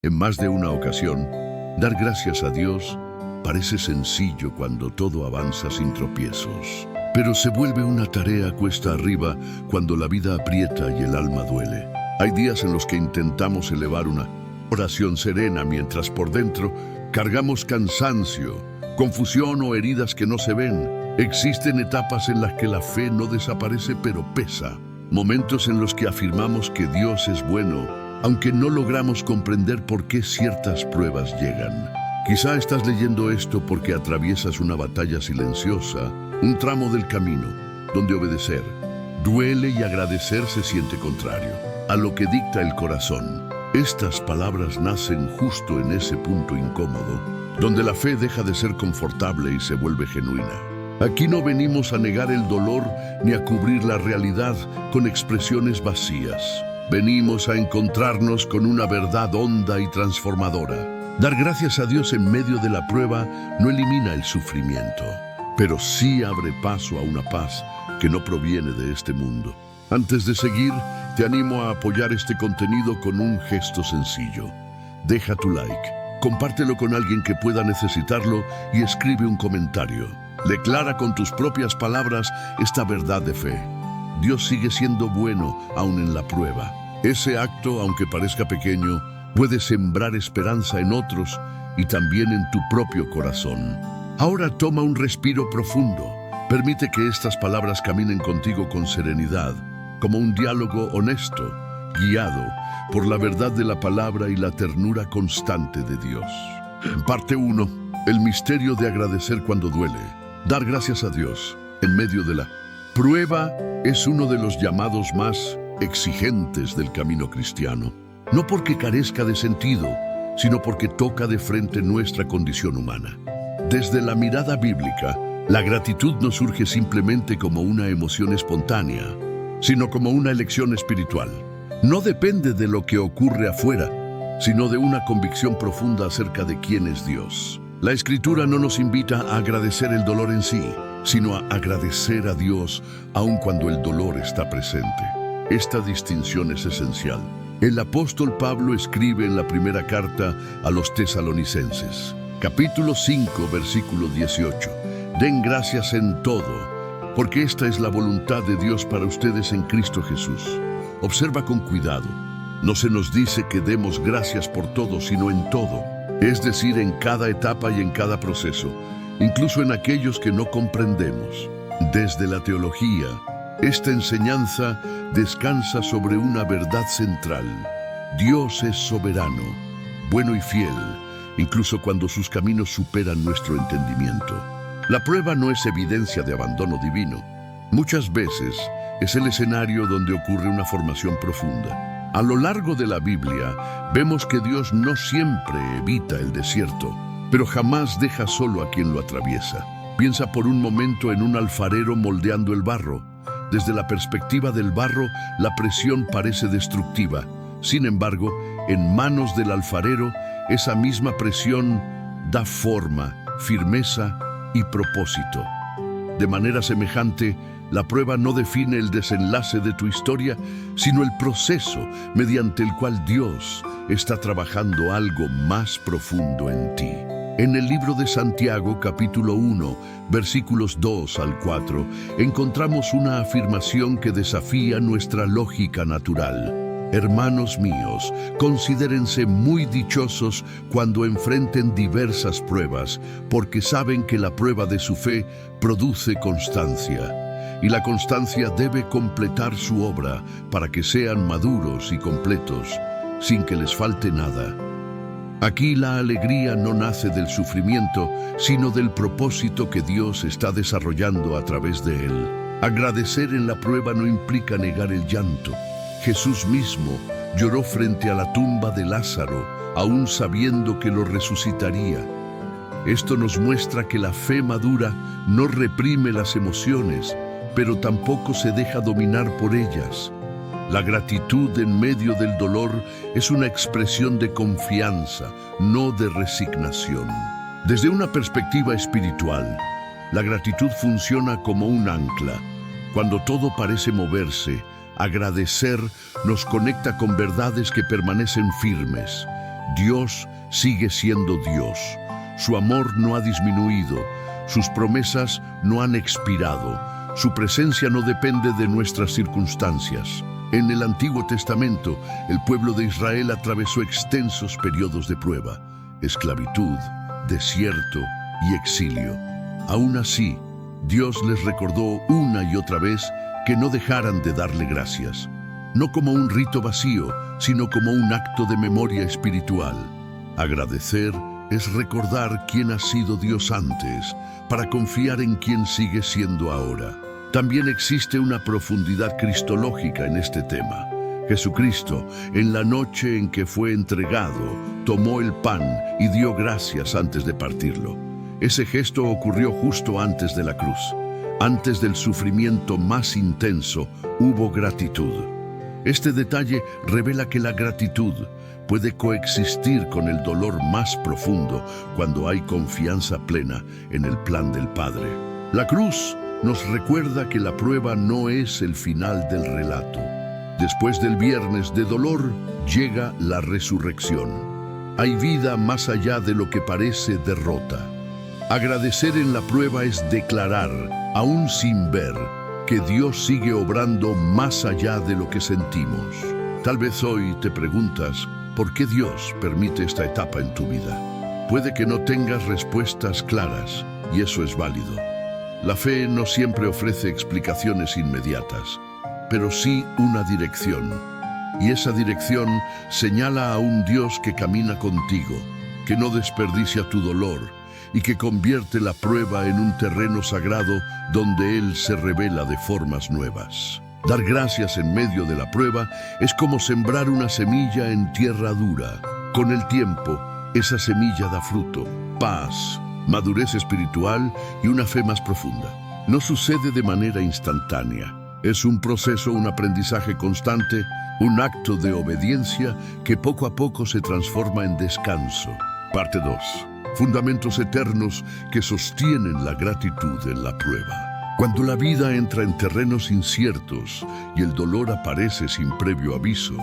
En más de una ocasión, dar gracias a Dios parece sencillo cuando todo avanza sin tropiezos, pero se vuelve una tarea cuesta arriba cuando la vida aprieta y el alma duele. Hay días en los que intentamos elevar una oración serena mientras por dentro cargamos cansancio, confusión o heridas que no se ven. Existen etapas en las que la fe no desaparece pero pesa. Momentos en los que afirmamos que Dios es bueno, aunque no logramos comprender por qué ciertas pruebas llegan. Quizá estás leyendo esto porque atraviesas una batalla silenciosa, un tramo del camino, donde obedecer duele y agradecer se siente contrario a lo que dicta el corazón. Estas palabras nacen justo en ese punto incómodo, donde la fe deja de ser confortable y se vuelve genuina. Aquí no venimos a negar el dolor ni a cubrir la realidad con expresiones vacías. Venimos a encontrarnos con una verdad honda y transformadora. Dar gracias a Dios en medio de la prueba no elimina el sufrimiento, pero sí abre paso a una paz que no proviene de este mundo. Antes de seguir, te animo a apoyar este contenido con un gesto sencillo. Deja tu like, compártelo con alguien que pueda necesitarlo y escribe un comentario. Declara con tus propias palabras esta verdad de fe. Dios sigue siendo bueno aún en la prueba. Ese acto, aunque parezca pequeño, puede sembrar esperanza en otros y también en tu propio corazón. Ahora toma un respiro profundo. Permite que estas palabras caminen contigo con serenidad, como un diálogo honesto, guiado por la verdad de la palabra y la ternura constante de Dios. Parte 1. El misterio de agradecer cuando duele. Dar gracias a Dios en medio de la prueba es uno de los llamados más exigentes del camino cristiano. No porque carezca de sentido, sino porque toca de frente nuestra condición humana. Desde la mirada bíblica, la gratitud no surge simplemente como una emoción espontánea, sino como una elección espiritual. No depende de lo que ocurre afuera, sino de una convicción profunda acerca de quién es Dios. La Escritura no nos invita a agradecer el dolor en sí, sino a agradecer a Dios aun cuando el dolor está presente. Esta distinción es esencial. El apóstol Pablo escribe en la primera carta a los tesalonicenses, capítulo 5, versículo 18. Den gracias en todo, porque esta es la voluntad de Dios para ustedes en Cristo Jesús. Observa con cuidado. No se nos dice que demos gracias por todo, sino en todo. Es decir, en cada etapa y en cada proceso, incluso en aquellos que no comprendemos. Desde la teología, esta enseñanza descansa sobre una verdad central. Dios es soberano, bueno y fiel, incluso cuando sus caminos superan nuestro entendimiento. La prueba no es evidencia de abandono divino. Muchas veces es el escenario donde ocurre una formación profunda. A lo largo de la Biblia, vemos que Dios no siempre evita el desierto, pero jamás deja solo a quien lo atraviesa. Piensa por un momento en un alfarero moldeando el barro. Desde la perspectiva del barro, la presión parece destructiva. Sin embargo, en manos del alfarero, esa misma presión da forma, firmeza y propósito. De manera semejante, la prueba no define el desenlace de tu historia, sino el proceso mediante el cual Dios está trabajando algo más profundo en ti. En el libro de Santiago, capítulo 1, versículos 2 al 4, encontramos una afirmación que desafía nuestra lógica natural. Hermanos míos, considérense muy dichosos cuando enfrenten diversas pruebas, porque saben que la prueba de su fe produce constancia. Y la constancia debe completar su obra para que sean maduros y completos, sin que les falte nada. Aquí la alegría no nace del sufrimiento, sino del propósito que Dios está desarrollando a través de él. Agradecer en la prueba no implica negar el llanto. Jesús mismo lloró frente a la tumba de Lázaro, aún sabiendo que lo resucitaría. Esto nos muestra que la fe madura no reprime las emociones, pero tampoco se deja dominar por ellas. La gratitud en medio del dolor es una expresión de confianza, no de resignación. Desde una perspectiva espiritual, la gratitud funciona como un ancla. Cuando todo parece moverse, agradecer nos conecta con verdades que permanecen firmes. Dios sigue siendo Dios. Su amor no ha disminuido, sus promesas no han expirado, su presencia no depende de nuestras circunstancias. En el Antiguo Testamento, el pueblo de Israel atravesó extensos periodos de prueba, esclavitud, desierto y exilio. Aún así, Dios les recordó una y otra vez que no dejaran de darle gracias, no como un rito vacío, sino como un acto de memoria espiritual. Agradecer es recordar quién ha sido Dios antes, para confiar en quién sigue siendo ahora. También existe una profundidad cristológica en este tema. Jesucristo, en la noche en que fue entregado, tomó el pan y dio gracias antes de partirlo. Ese gesto ocurrió justo antes de la cruz. Antes del sufrimiento más intenso, hubo gratitud. Este detalle revela que la gratitud puede coexistir con el dolor más profundo cuando hay confianza plena en el plan del Padre. La cruz nos recuerda que la prueba no es el final del relato. Después del viernes de dolor, llega la resurrección. Hay vida más allá de lo que parece derrota. Agradecer en la prueba es declarar, aún sin ver, que Dios sigue obrando más allá de lo que sentimos. Tal vez hoy te preguntas, ¿por qué Dios permite esta etapa en tu vida? Puede que no tengas respuestas claras, y eso es válido. La fe no siempre ofrece explicaciones inmediatas, pero sí una dirección. Y esa dirección señala a un Dios que camina contigo, que no desperdicia tu dolor y que convierte la prueba en un terreno sagrado donde Él se revela de formas nuevas. Dar gracias en medio de la prueba es como sembrar una semilla en tierra dura. Con el tiempo, esa semilla da fruto, paz, madurez espiritual y una fe más profunda. No sucede de manera instantánea. Es un proceso, un aprendizaje constante, un acto de obediencia que poco a poco se transforma en descanso. Parte 2. Fundamentos eternos que sostienen la gratitud en la prueba. Cuando la vida entra en terrenos inciertos y el dolor aparece sin previo aviso,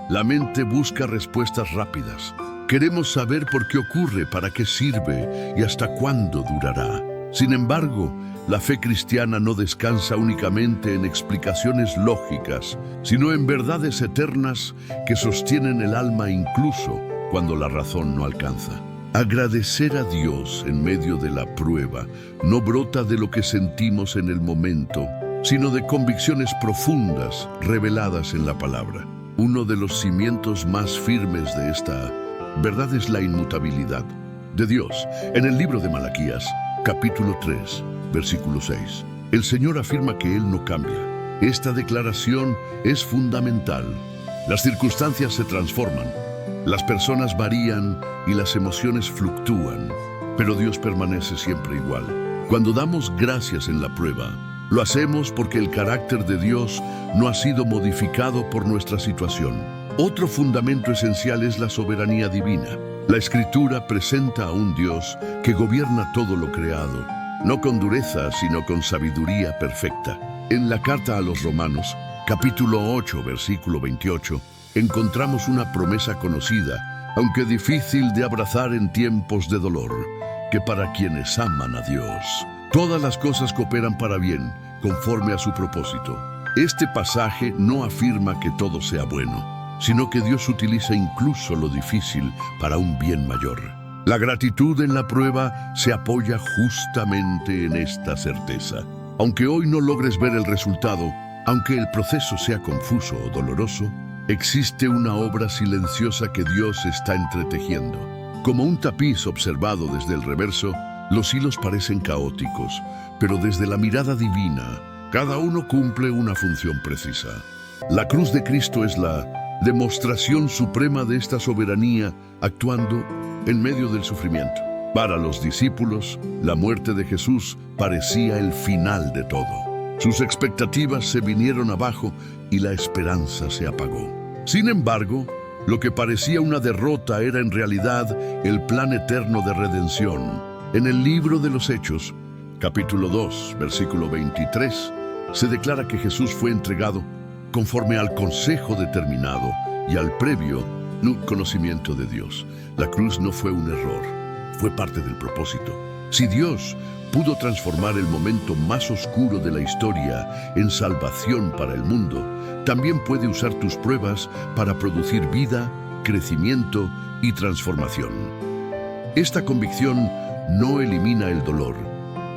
la mente busca respuestas rápidas. Queremos saber por qué ocurre, para qué sirve y hasta cuándo durará. Sin embargo, la fe cristiana no descansa únicamente en explicaciones lógicas, sino en verdades eternas que sostienen el alma incluso cuando la razón no alcanza. Agradecer a Dios en medio de la prueba no brota de lo que sentimos en el momento, sino de convicciones profundas reveladas en la palabra. Uno de los cimientos más firmes de esta verdad es la inmutabilidad de Dios. En el libro de Malaquías, capítulo 3, versículo 6, el Señor afirma que Él no cambia. Esta declaración es fundamental. Las circunstancias se transforman, las personas varían y las emociones fluctúan, pero Dios permanece siempre igual. Cuando damos gracias en la prueba, lo hacemos porque el carácter de Dios no ha sido modificado por nuestra situación. Otro fundamento esencial es la soberanía divina. La Escritura presenta a un Dios que gobierna todo lo creado, no con dureza, sino con sabiduría perfecta. En la carta a los Romanos, capítulo 8, versículo 28, encontramos una promesa conocida, aunque difícil de abrazar en tiempos de dolor, que para quienes aman a Dios, todas las cosas cooperan para bien, conforme a su propósito. Este pasaje no afirma que todo sea bueno, sino que Dios utiliza incluso lo difícil para un bien mayor. La gratitud en la prueba se apoya justamente en esta certeza. Aunque hoy no logres ver el resultado, aunque el proceso sea confuso o doloroso, existe una obra silenciosa que Dios está entretejiendo. Como un tapiz observado desde el reverso, los hilos parecen caóticos, pero desde la mirada divina, cada uno cumple una función precisa. La cruz de Cristo es la demostración suprema de esta soberanía actuando en medio del sufrimiento. Para los discípulos, la muerte de Jesús parecía el final de todo. Sus expectativas se vinieron abajo y la esperanza se apagó. Sin embargo, lo que parecía una derrota era en realidad el plan eterno de redención. En el libro de los Hechos, capítulo 2, versículo 23, se declara que Jesús fue entregado conforme al consejo determinado y al previo Conocimiento de Dios. La cruz no fue un error, fue parte del propósito. Si Dios pudo transformar el momento más oscuro de la historia en salvación para el mundo, también puede usar tus pruebas para producir vida, crecimiento y transformación. Esta convicción no elimina el dolor,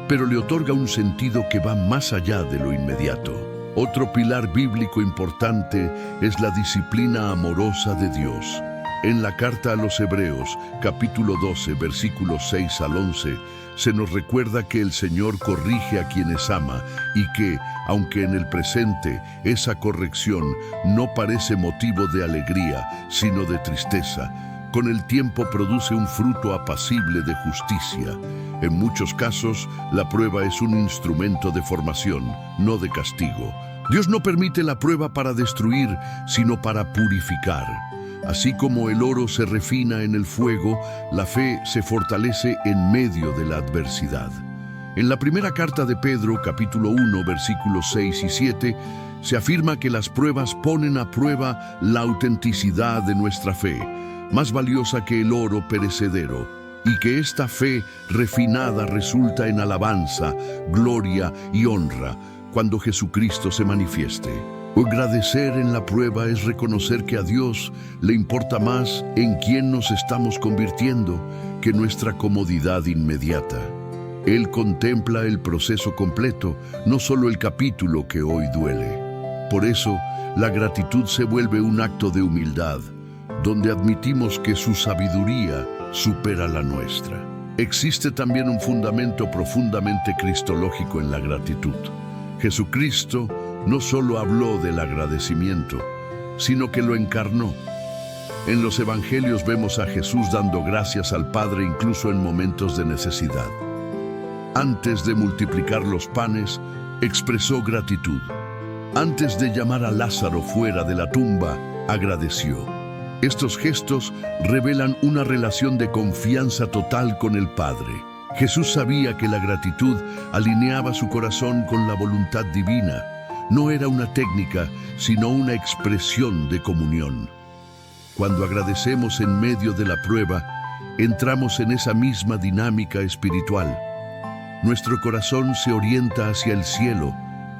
pero le otorga un sentido que va más allá de lo inmediato. Otro pilar bíblico importante es la disciplina amorosa de Dios. En la carta a los Hebreos, capítulo 12, versículos 6 al 11, se nos recuerda que el Señor corrige a quienes ama y que, aunque en el presente esa corrección no parece motivo de alegría, sino de tristeza, con el tiempo produce un fruto apacible de justicia. En muchos casos, la prueba es un instrumento de formación, no de castigo. Dios no permite la prueba para destruir, sino para purificar. Así como el oro se refina en el fuego, la fe se fortalece en medio de la adversidad. En la primera carta de Pedro, capítulo 1, versículos 6 y 7, se afirma que las pruebas ponen a prueba la autenticidad de nuestra fe, más valiosa que el oro perecedero, y que esta fe refinada resulta en alabanza, gloria y honra cuando Jesucristo se manifieste. Agradecer en la prueba es reconocer que a Dios le importa más en quién nos estamos convirtiendo que nuestra comodidad inmediata. Él contempla el proceso completo, no solo el capítulo que hoy duele. Por eso, la gratitud se vuelve un acto de humildad, donde admitimos que su sabiduría supera la nuestra. Existe también un fundamento profundamente cristológico en la gratitud. Jesucristo no solo habló del agradecimiento, sino que lo encarnó. En los evangelios vemos a Jesús dando gracias al Padre incluso en momentos de necesidad. Antes de multiplicar los panes, expresó gratitud. Antes de llamar a Lázaro fuera de la tumba, agradeció. Estos gestos revelan una relación de confianza total con el Padre. Jesús sabía que la gratitud alineaba su corazón con la voluntad divina. No era una técnica, sino una expresión de comunión. Cuando agradecemos en medio de la prueba, entramos en esa misma dinámica espiritual. Nuestro corazón se orienta hacia el cielo,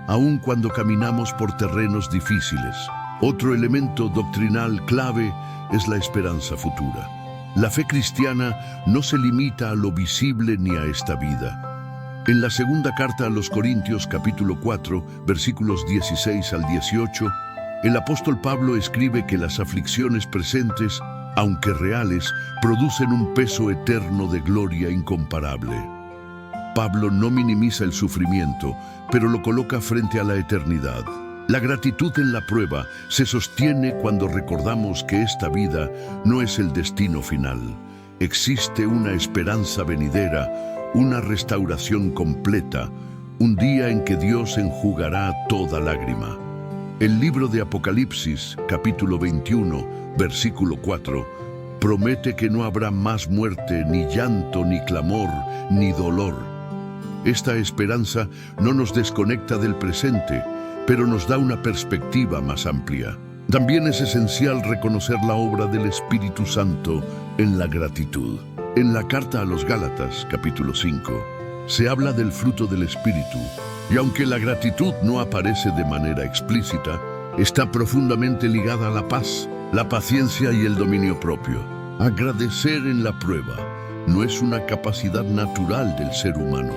aun cuando caminamos por terrenos difíciles. Otro elemento doctrinal clave es la esperanza futura. La fe cristiana no se limita a lo visible ni a esta vida. En la segunda carta a los Corintios, capítulo 4, versículos 16 al 18, el apóstol Pablo escribe que las aflicciones presentes, aunque reales, producen un peso eterno de gloria incomparable. Pablo no minimiza el sufrimiento, pero lo coloca frente a la eternidad. La gratitud en la prueba se sostiene cuando recordamos que esta vida no es el destino final. Existe una esperanza venidera, una restauración completa, un día en que Dios enjugará toda lágrima. El libro de Apocalipsis, capítulo 21, versículo 4, promete que no habrá más muerte, ni llanto, ni clamor, ni dolor. Esta esperanza no nos desconecta del presente, pero nos da una perspectiva más amplia. También es esencial reconocer la obra del Espíritu Santo en la gratitud. En la carta a los Gálatas, capítulo 5, se habla del fruto del Espíritu, y aunque la gratitud no aparece de manera explícita, está profundamente ligada a la paz, la paciencia y el dominio propio. Agradecer en la prueba no es una capacidad natural del ser humano,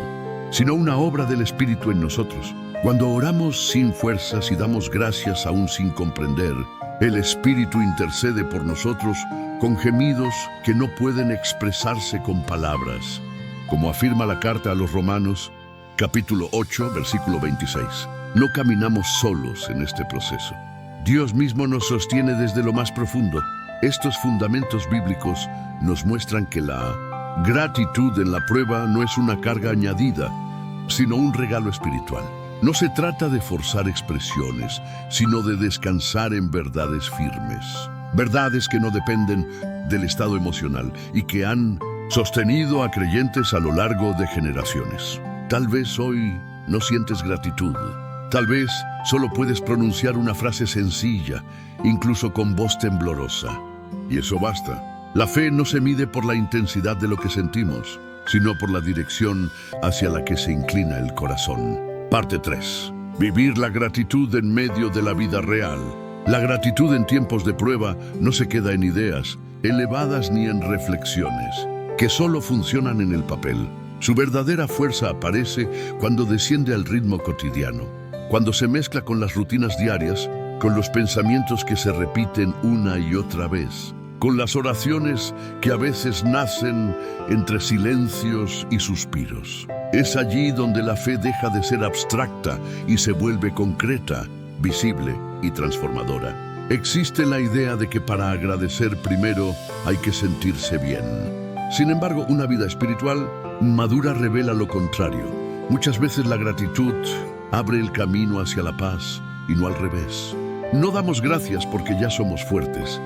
sino una obra del Espíritu en nosotros. Cuando oramos sin fuerzas y damos gracias aún sin comprender, el Espíritu intercede por nosotros con gemidos que no pueden expresarse con palabras. Como afirma la carta a los Romanos, capítulo 8, versículo 26. No caminamos solos en este proceso. Dios mismo nos sostiene desde lo más profundo. Estos fundamentos bíblicos nos muestran que la gratitud en la prueba no es una carga añadida, sino un regalo espiritual. No se trata de forzar expresiones, sino de descansar en verdades firmes. Verdades que no dependen del estado emocional y que han sostenido a creyentes a lo largo de generaciones. Tal vez hoy no sientes gratitud. Tal vez solo puedes pronunciar una frase sencilla, incluso con voz temblorosa. Y eso basta. La fe no se mide por la intensidad de lo que sentimos, sino por la dirección hacia la que se inclina el corazón. Parte 3. Vivir la gratitud en medio de la vida real. La gratitud en tiempos de prueba no se queda en ideas elevadas ni en reflexiones, que solo funcionan en el papel. Su verdadera fuerza aparece cuando desciende al ritmo cotidiano, cuando se mezcla con las rutinas diarias, con los pensamientos que se repiten una y otra vez, con las oraciones que a veces nacen entre silencios y suspiros. Es allí donde la fe deja de ser abstracta y se vuelve concreta, visible y transformadora. Existe la idea de que para agradecer primero hay que sentirse bien. Sin embargo, una vida espiritual madura revela lo contrario. Muchas veces la gratitud abre el camino hacia la paz y no al revés. No damos gracias porque ya somos fuertes.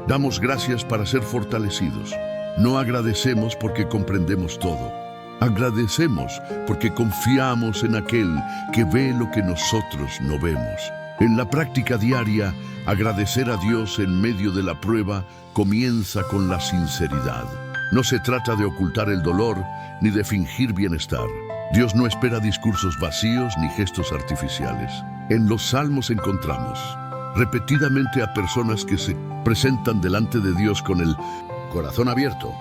Damos gracias para ser fortalecidos. No agradecemos porque comprendemos todo. Agradecemos porque confiamos en aquel que ve lo que nosotros no vemos. En la práctica diaria, agradecer a Dios en medio de la prueba comienza con la sinceridad. No se trata de ocultar el dolor ni de fingir bienestar. Dios no espera discursos vacíos ni gestos artificiales. En los Salmos encontramos repetidamente a personas que se presentan delante de Dios con el corazón abierto,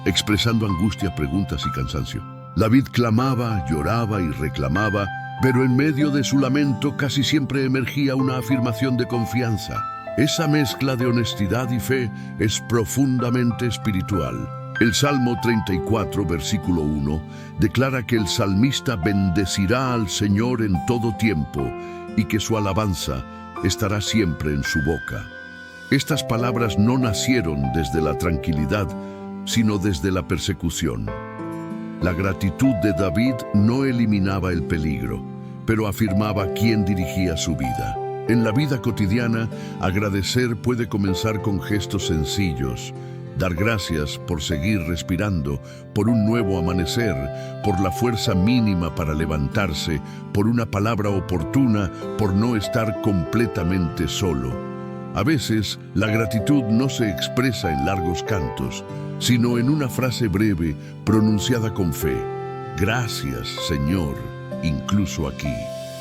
expresando angustia, preguntas y cansancio. David clamaba, lloraba y reclamaba, pero en medio de su lamento casi siempre emergía una afirmación de confianza. Esa mezcla de honestidad y fe es profundamente espiritual. El Salmo 34, versículo 1, declara que el salmista bendecirá al Señor en todo tiempo y que su alabanza estará siempre en su boca. Estas palabras no nacieron desde la tranquilidad, sino desde la persecución. La gratitud de David no eliminaba el peligro, pero afirmaba quién dirigía su vida. En la vida cotidiana, agradecer puede comenzar con gestos sencillos. Dar gracias por seguir respirando, por un nuevo amanecer, por la fuerza mínima para levantarse, por una palabra oportuna, por no estar completamente solo. A veces, la gratitud no se expresa en largos cantos, sino en una frase breve pronunciada con fe. Gracias, Señor, incluso aquí.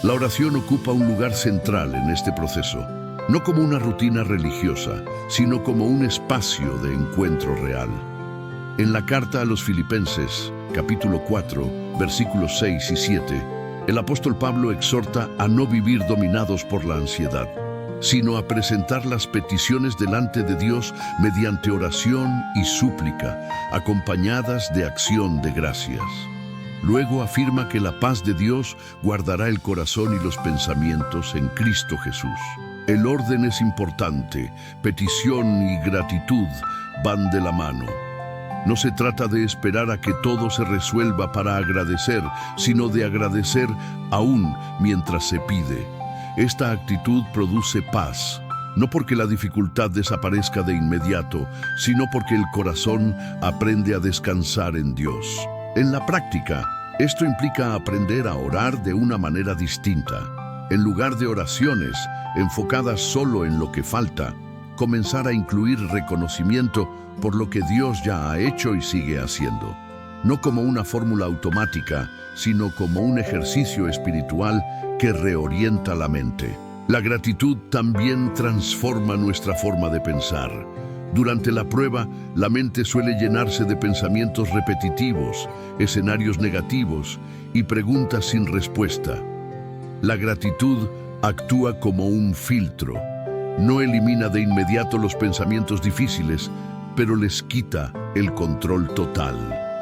La oración ocupa un lugar central en este proceso, no como una rutina religiosa, sino como un espacio de encuentro real. En la carta a los Filipenses, capítulo 4, versículos 6 y 7, el apóstol Pablo exhorta a no vivir dominados por la ansiedad, sino a presentar las peticiones delante de Dios mediante oración y súplica, acompañadas de acción de gracias. Luego afirma que la paz de Dios guardará el corazón y los pensamientos en Cristo Jesús. El orden es importante, petición y gratitud van de la mano. No se trata de esperar a que todo se resuelva para agradecer, sino de agradecer aún mientras se pide. Esta actitud produce paz, no porque la dificultad desaparezca de inmediato, sino porque el corazón aprende a descansar en Dios. En la práctica, esto implica aprender a orar de una manera distinta. En lugar de oraciones enfocadas solo en lo que falta, comenzar a incluir reconocimiento por lo que Dios ya ha hecho y sigue haciendo. No como una fórmula automática, sino como un ejercicio espiritual que reorienta la mente. La gratitud también transforma nuestra forma de pensar. Durante la prueba, la mente suele llenarse de pensamientos repetitivos, escenarios negativos y preguntas sin respuesta. La gratitud actúa como un filtro. No elimina de inmediato los pensamientos difíciles, pero les quita el control total.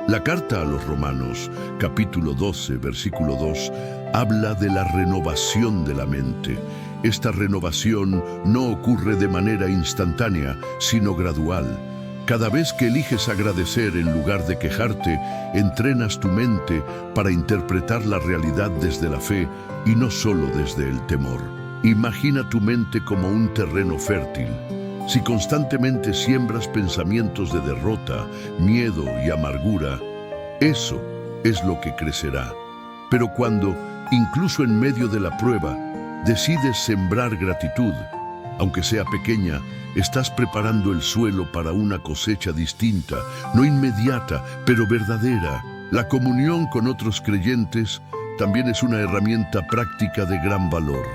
La carta a los Romanos, capítulo 12, versículo 2, habla de la renovación de la mente. Esta renovación no ocurre de manera instantánea, sino gradual. Cada vez que eliges agradecer en lugar de quejarte, entrenas tu mente para interpretar la realidad desde la fe y no solo desde el temor. Imagina tu mente como un terreno fértil. Si constantemente siembras pensamientos de derrota, miedo y amargura, eso es lo que crecerá. Pero cuando, incluso en medio de la prueba, decides sembrar gratitud, Aunque sea pequeña, estás preparando el suelo para una cosecha distinta, no inmediata, pero verdadera. La comunión con otros creyentes también es una herramienta práctica de gran valor.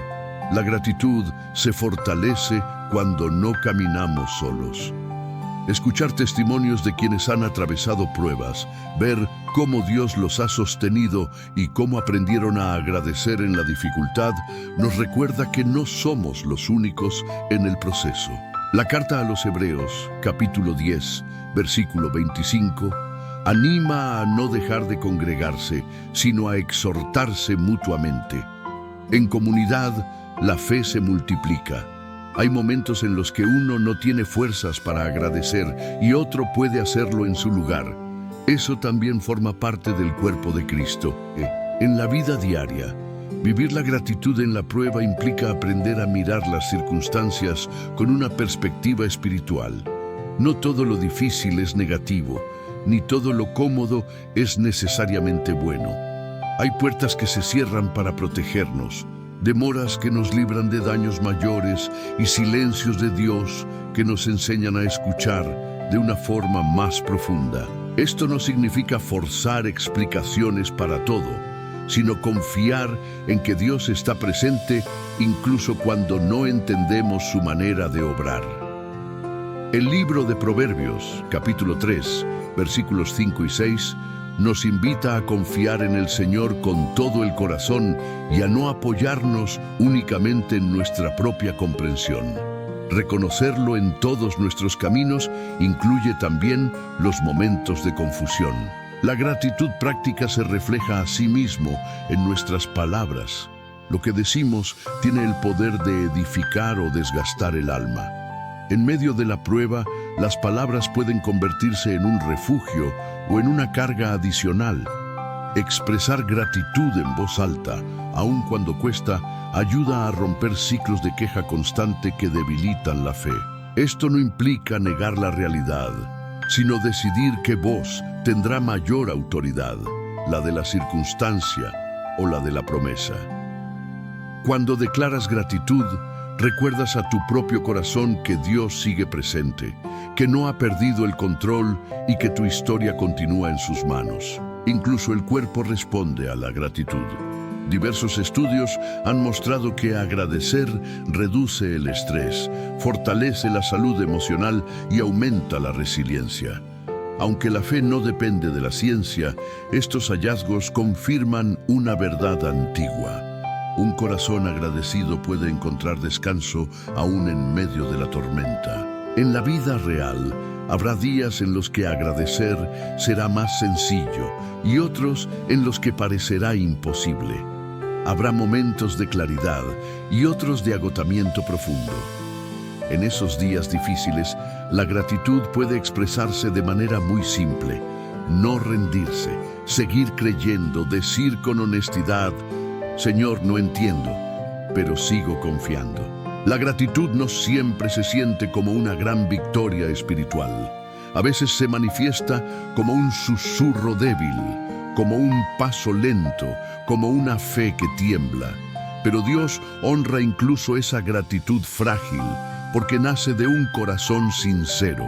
La gratitud se fortalece cuando no caminamos solos. Escuchar testimonios de quienes han atravesado pruebas, ver cómo Dios los ha sostenido y cómo aprendieron a agradecer en la dificultad, nos recuerda que no somos los únicos en el proceso. La carta a los Hebreos, capítulo 10, versículo 25, anima a no dejar de congregarse, sino a exhortarse mutuamente. En comunidad, la fe se multiplica. Hay momentos en los que uno no tiene fuerzas para agradecer y otro puede hacerlo en su lugar. Eso también forma parte del cuerpo de Cristo. En la vida diaria, vivir la gratitud en la prueba implica aprender a mirar las circunstancias con una perspectiva espiritual. No todo lo difícil es negativo, ni todo lo cómodo es necesariamente bueno. Hay puertas que se cierran para protegernos, demoras que nos libran de daños mayores y silencios de Dios que nos enseñan a escuchar de una forma más profunda. Esto no significa forzar explicaciones para todo, sino confiar en que Dios está presente incluso cuando no entendemos su manera de obrar. El libro de Proverbios, capítulo 3, versículos 5 y 6, nos invita a confiar en el Señor con todo el corazón y a no apoyarnos únicamente en nuestra propia comprensión. Reconocerlo en todos nuestros caminos incluye también los momentos de confusión. La gratitud práctica se refleja a sí mismo en nuestras palabras. Lo que decimos tiene el poder de edificar o desgastar el alma. En medio de la prueba, las palabras pueden convertirse en un refugio o en una carga adicional. Expresar gratitud en voz alta, aun cuando cuesta, ayuda a romper ciclos de queja constante que debilitan la fe. Esto no implica negar la realidad, sino decidir qué voz tendrá mayor autoridad, la de la circunstancia o la de la promesa. Cuando declaras gratitud, recuerdas a tu propio corazón que Dios sigue presente, que no ha perdido el control y que tu historia continúa en sus manos. Incluso el cuerpo responde a la gratitud. Diversos estudios han mostrado que agradecer reduce el estrés, fortalece la salud emocional y aumenta la resiliencia. Aunque la fe no depende de la ciencia, estos hallazgos confirman una verdad antigua. Un corazón agradecido puede encontrar descanso aún en medio de la tormenta. En la vida real, habrá días en los que agradecer será más sencillo y otros en los que parecerá imposible. Habrá momentos de claridad y otros de agotamiento profundo. En esos días difíciles, la gratitud puede expresarse de manera muy simple. No rendirse, seguir creyendo, decir con honestidad: Señor, no entiendo, pero sigo confiando. La gratitud no siempre se siente como una gran victoria espiritual. A veces se manifiesta como un susurro débil, como un paso lento, como una fe que tiembla. Pero Dios honra incluso esa gratitud frágil, porque nace de un corazón sincero.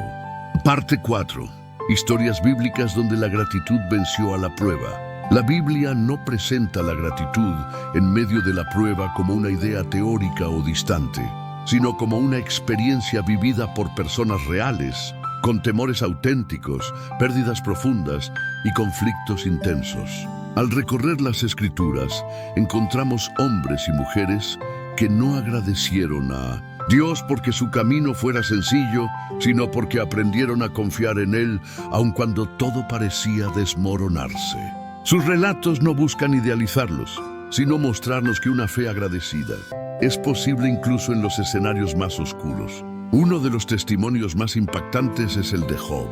Parte 4. Historias bíblicas donde la gratitud venció a la prueba. La Biblia no presenta la gratitud en medio de la prueba como una idea teórica o distante, sino como una experiencia vivida por personas reales, con temores auténticos, pérdidas profundas y conflictos intensos. Al recorrer las Escrituras, encontramos hombres y mujeres que no agradecieron a Dios porque su camino fuera sencillo, sino porque aprendieron a confiar en Él, aun cuando todo parecía desmoronarse. Sus relatos no buscan idealizarlos, sino mostrarnos que una fe agradecida es posible incluso en los escenarios más oscuros. Uno de los testimonios más impactantes es el de Job.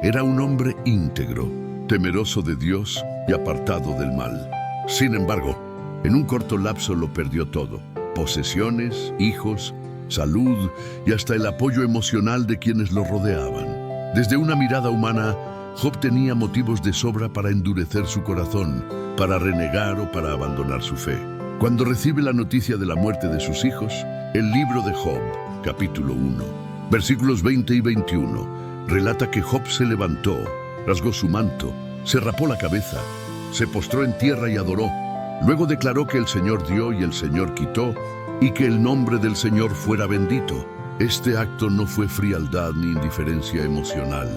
Era un hombre íntegro, temeroso de Dios y apartado del mal. Sin embargo, en un corto lapso lo perdió todo: posesiones, hijos, salud y hasta el apoyo emocional de quienes lo rodeaban. Desde una mirada humana, Job tenía motivos de sobra para endurecer su corazón, para renegar o para abandonar su fe. Cuando recibe la noticia de la muerte de sus hijos, el libro de Job capítulo 1, versículos 20 y 21, relata que Job se levantó, rasgó su manto, se rapó la cabeza, se postró en tierra y adoró. Luego declaró que el Señor dio y el Señor quitó, y que el nombre del Señor fuera bendito. Este acto no fue frialdad ni indiferencia emocional.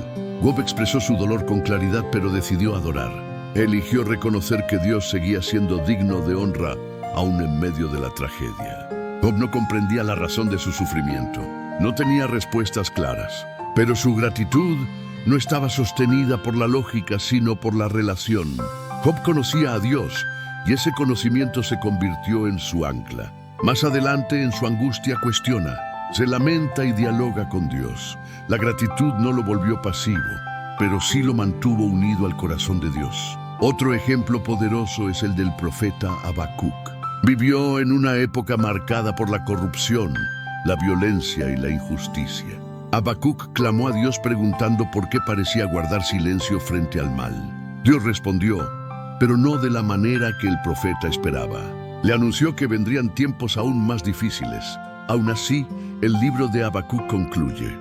Job expresó su dolor con claridad, pero decidió adorar. Eligió reconocer que Dios seguía siendo digno de honra, aún en medio de la tragedia. Job no comprendía la razón de su sufrimiento. No tenía respuestas claras. Pero su gratitud no estaba sostenida por la lógica, sino por la relación. Job conocía a Dios, y ese conocimiento se convirtió en su ancla. Más adelante, en su angustia, cuestiona, se lamenta y dialoga con Dios. La gratitud no lo volvió pasivo, pero sí lo mantuvo unido al corazón de Dios. Otro ejemplo poderoso es el del profeta Habacuc. Vivió en una época marcada por la corrupción, la violencia y la injusticia. Habacuc clamó a Dios preguntando por qué parecía guardar silencio frente al mal. Dios respondió, pero no de la manera que el profeta esperaba. Le anunció que vendrían tiempos aún más difíciles. Aún así, el libro de Habacuc concluye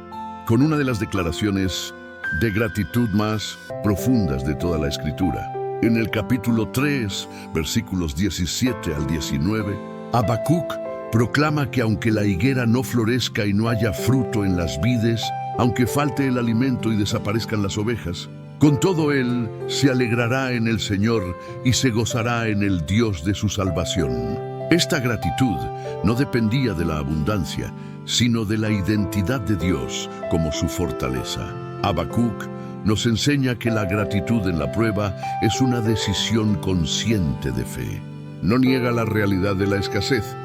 con una de las declaraciones de gratitud más profundas de toda la Escritura. En el capítulo 3, versículos 17 al 19, Habacuc proclama que aunque la higuera no florezca y no haya fruto en las vides, aunque falte el alimento y desaparezcan las ovejas, con todo él se alegrará en el Señor y se gozará en el Dios de su salvación. Esta gratitud no dependía de la abundancia, sino de la identidad de Dios como su fortaleza. Habacuc nos enseña que la gratitud en la prueba es una decisión consciente de fe. No niega la realidad de la escasez,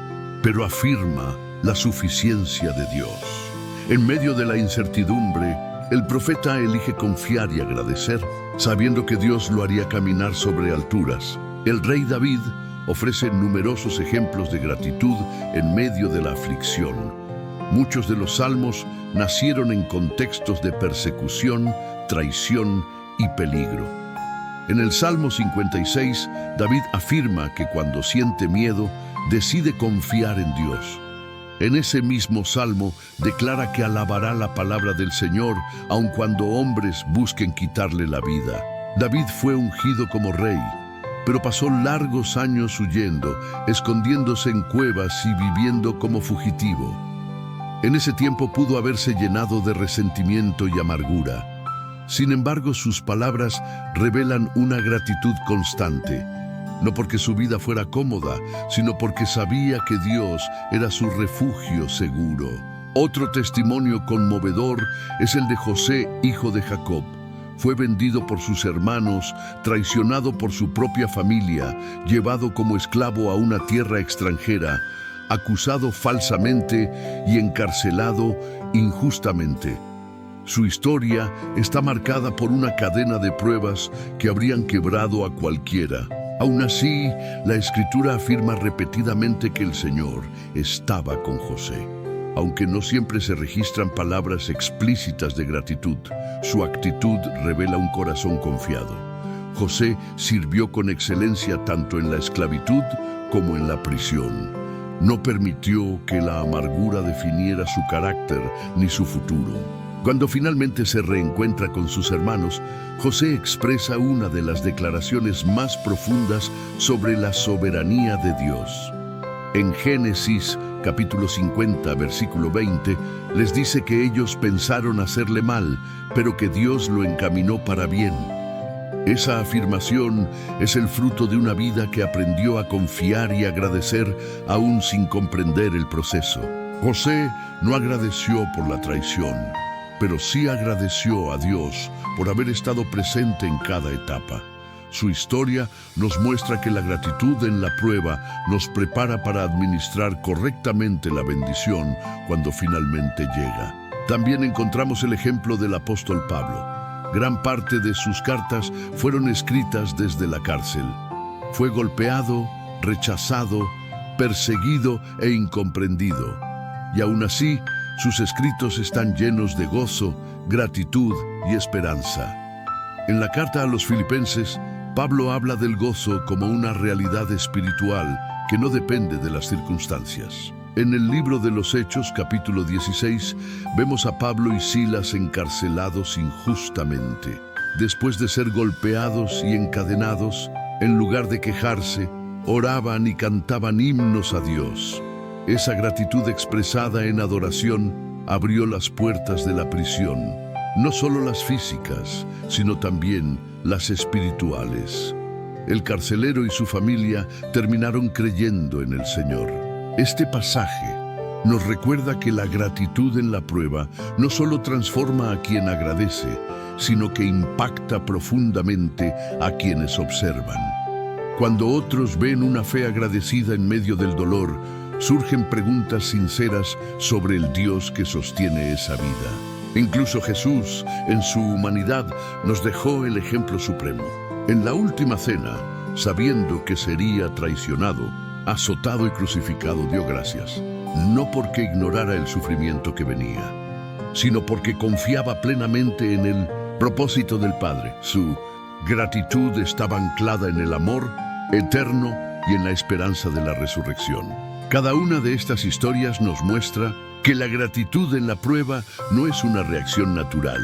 pero afirma la suficiencia de Dios. En medio de la incertidumbre, el profeta elige confiar y agradecer, sabiendo que Dios lo haría caminar sobre alturas. El rey David ofrece numerosos ejemplos de gratitud en medio de la aflicción. Muchos de los salmos nacieron en contextos de persecución, traición y peligro. En el Salmo 56, David afirma que cuando siente miedo, decide confiar en Dios. En ese mismo salmo declara que alabará la palabra del Señor, aun cuando hombres busquen quitarle la vida. David fue ungido como rey, pero pasó largos años huyendo, escondiéndose en cuevas y viviendo como fugitivo. En ese tiempo pudo haberse llenado de resentimiento y amargura. Sin embargo, sus palabras revelan una gratitud constante. No porque su vida fuera cómoda, sino porque sabía que Dios era su refugio seguro. Otro testimonio conmovedor es el de José, hijo de Jacob. Fue vendido por sus hermanos, traicionado por su propia familia, llevado como esclavo a una tierra extranjera, acusado falsamente y encarcelado injustamente. Su historia está marcada por una cadena de pruebas que habrían quebrado a cualquiera. Aún así, la Escritura afirma repetidamente que el Señor estaba con José. Aunque no siempre se registran palabras explícitas de gratitud, su actitud revela un corazón confiado. José sirvió con excelencia tanto en la esclavitud como en la prisión. No permitió que la amargura definiera su carácter ni su futuro. Cuando finalmente se reencuentra con sus hermanos, José expresa una de las declaraciones más profundas sobre la soberanía de Dios. En Génesis, capítulo 50, versículo 20, les dice que ellos pensaron hacerle mal, pero que Dios lo encaminó para bien. Esa afirmación es el fruto de una vida que aprendió a confiar y agradecer aún sin comprender el proceso. José no agradeció por la traición, pero sí agradeció a Dios por haber estado presente en cada etapa. Su historia nos muestra que la gratitud en la prueba nos prepara para administrar correctamente la bendición cuando finalmente llega. También encontramos el ejemplo del apóstol Pablo. Gran parte de sus cartas fueron escritas desde la cárcel. Fue golpeado, rechazado, perseguido e incomprendido. Y aún así, sus escritos están llenos de gozo, gratitud y esperanza. En la carta a los Filipenses, Pablo habla del gozo como una realidad espiritual que no depende de las circunstancias. En el libro de los Hechos, capítulo 16, vemos a Pablo y Silas encarcelados injustamente. Después de ser golpeados y encadenados, en lugar de quejarse, oraban y cantaban himnos a Dios. Esa gratitud expresada en adoración abrió las puertas de la prisión, no solo las físicas, sino también las espirituales. El carcelero y su familia terminaron creyendo en el Señor. Este pasaje nos recuerda que la gratitud en la prueba no solo transforma a quien agradece, sino que impacta profundamente a quienes observan. Cuando otros ven una fe agradecida en medio del dolor, surgen preguntas sinceras sobre el Dios que sostiene esa vida. Incluso Jesús, en su humanidad, nos dejó el ejemplo supremo. En la última cena, sabiendo que sería traicionado, azotado y crucificado, dio gracias, no porque ignorara el sufrimiento que venía, sino porque confiaba plenamente en el propósito del Padre. Su gratitud estaba anclada en el amor eterno y en la esperanza de la resurrección. Cada una de estas historias nos muestra que la gratitud en la prueba no es una reacción natural,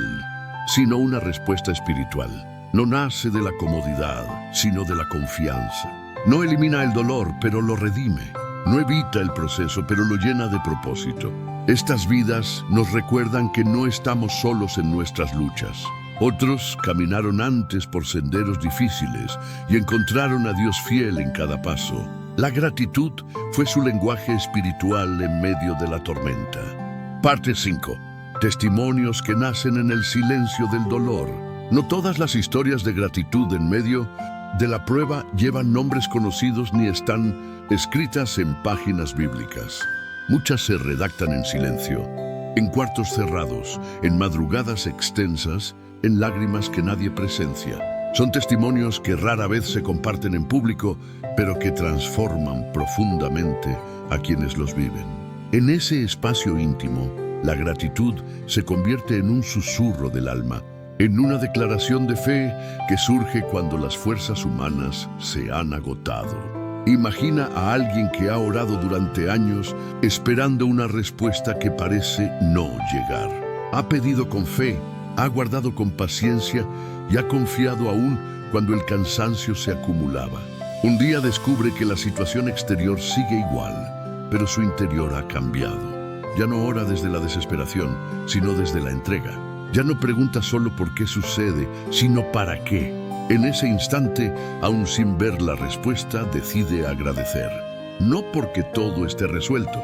sino una respuesta espiritual. No nace de la comodidad, sino de la confianza. No elimina el dolor, pero lo redime. No evita el proceso, pero lo llena de propósito. Estas vidas nos recuerdan que no estamos solos en nuestras luchas. Otros caminaron antes por senderos difíciles y encontraron a Dios fiel en cada paso. La gratitud fue su lenguaje espiritual en medio de la tormenta. Parte 5. Testimonios que nacen en el silencio del dolor. No todas las historias de gratitud en medio de la prueba llevan nombres conocidos ni están escritas en páginas bíblicas. Muchas se redactan en silencio, en cuartos cerrados, en madrugadas extensas, en lágrimas que nadie presencia. Son testimonios que rara vez se comparten en público, pero que transforman profundamente a quienes los viven. En ese espacio íntimo, la gratitud se convierte en un susurro del alma, en una declaración de fe que surge cuando las fuerzas humanas se han agotado. Imagina a alguien que ha orado durante años esperando una respuesta que parece no llegar. Ha pedido con fe, ha guardado con paciencia y ha confiado aún cuando el cansancio se acumulaba. Un día descubre que la situación exterior sigue igual, pero su interior ha cambiado. Ya no ora desde la desesperación, sino desde la entrega. Ya no pregunta solo por qué sucede, sino para qué. En ese instante, aún sin ver la respuesta, decide agradecer. No porque todo esté resuelto,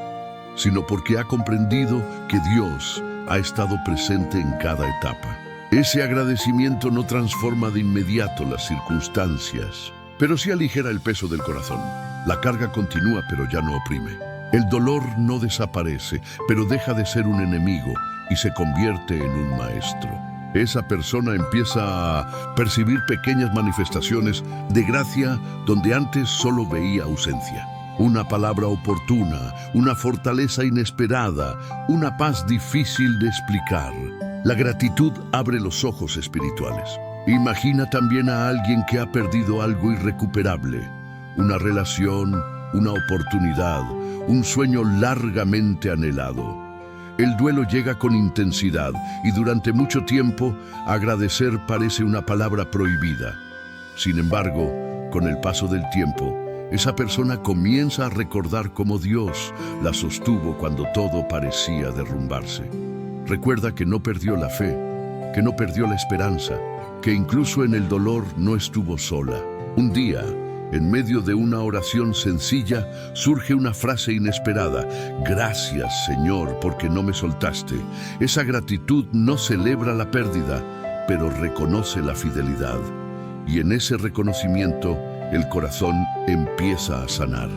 sino porque ha comprendido que Dios ha estado presente en cada etapa. Ese agradecimiento no transforma de inmediato las circunstancias, pero sí aligera el peso del corazón. La carga continúa, pero ya no oprime. El dolor no desaparece, pero deja de ser un enemigo y se convierte en un maestro. Esa persona empieza a percibir pequeñas manifestaciones de gracia donde antes solo veía ausencia. Una palabra oportuna, una fortaleza inesperada, una paz difícil de explicar. La gratitud abre los ojos espirituales. Imagina también a alguien que ha perdido algo irrecuperable, una relación, una oportunidad, un sueño largamente anhelado. El duelo llega con intensidad y durante mucho tiempo agradecer parece una palabra prohibida. Sin embargo, con el paso del tiempo, esa persona comienza a recordar cómo Dios la sostuvo cuando todo parecía derrumbarse. Recuerda que no perdió la fe, que no perdió la esperanza, que incluso en el dolor no estuvo sola. Un día, en medio de una oración sencilla, surge una frase inesperada: «Gracias, Señor, porque no me soltaste». Esa gratitud no celebra la pérdida, pero reconoce la fidelidad. Y en ese reconocimiento, el corazón empieza a sanar.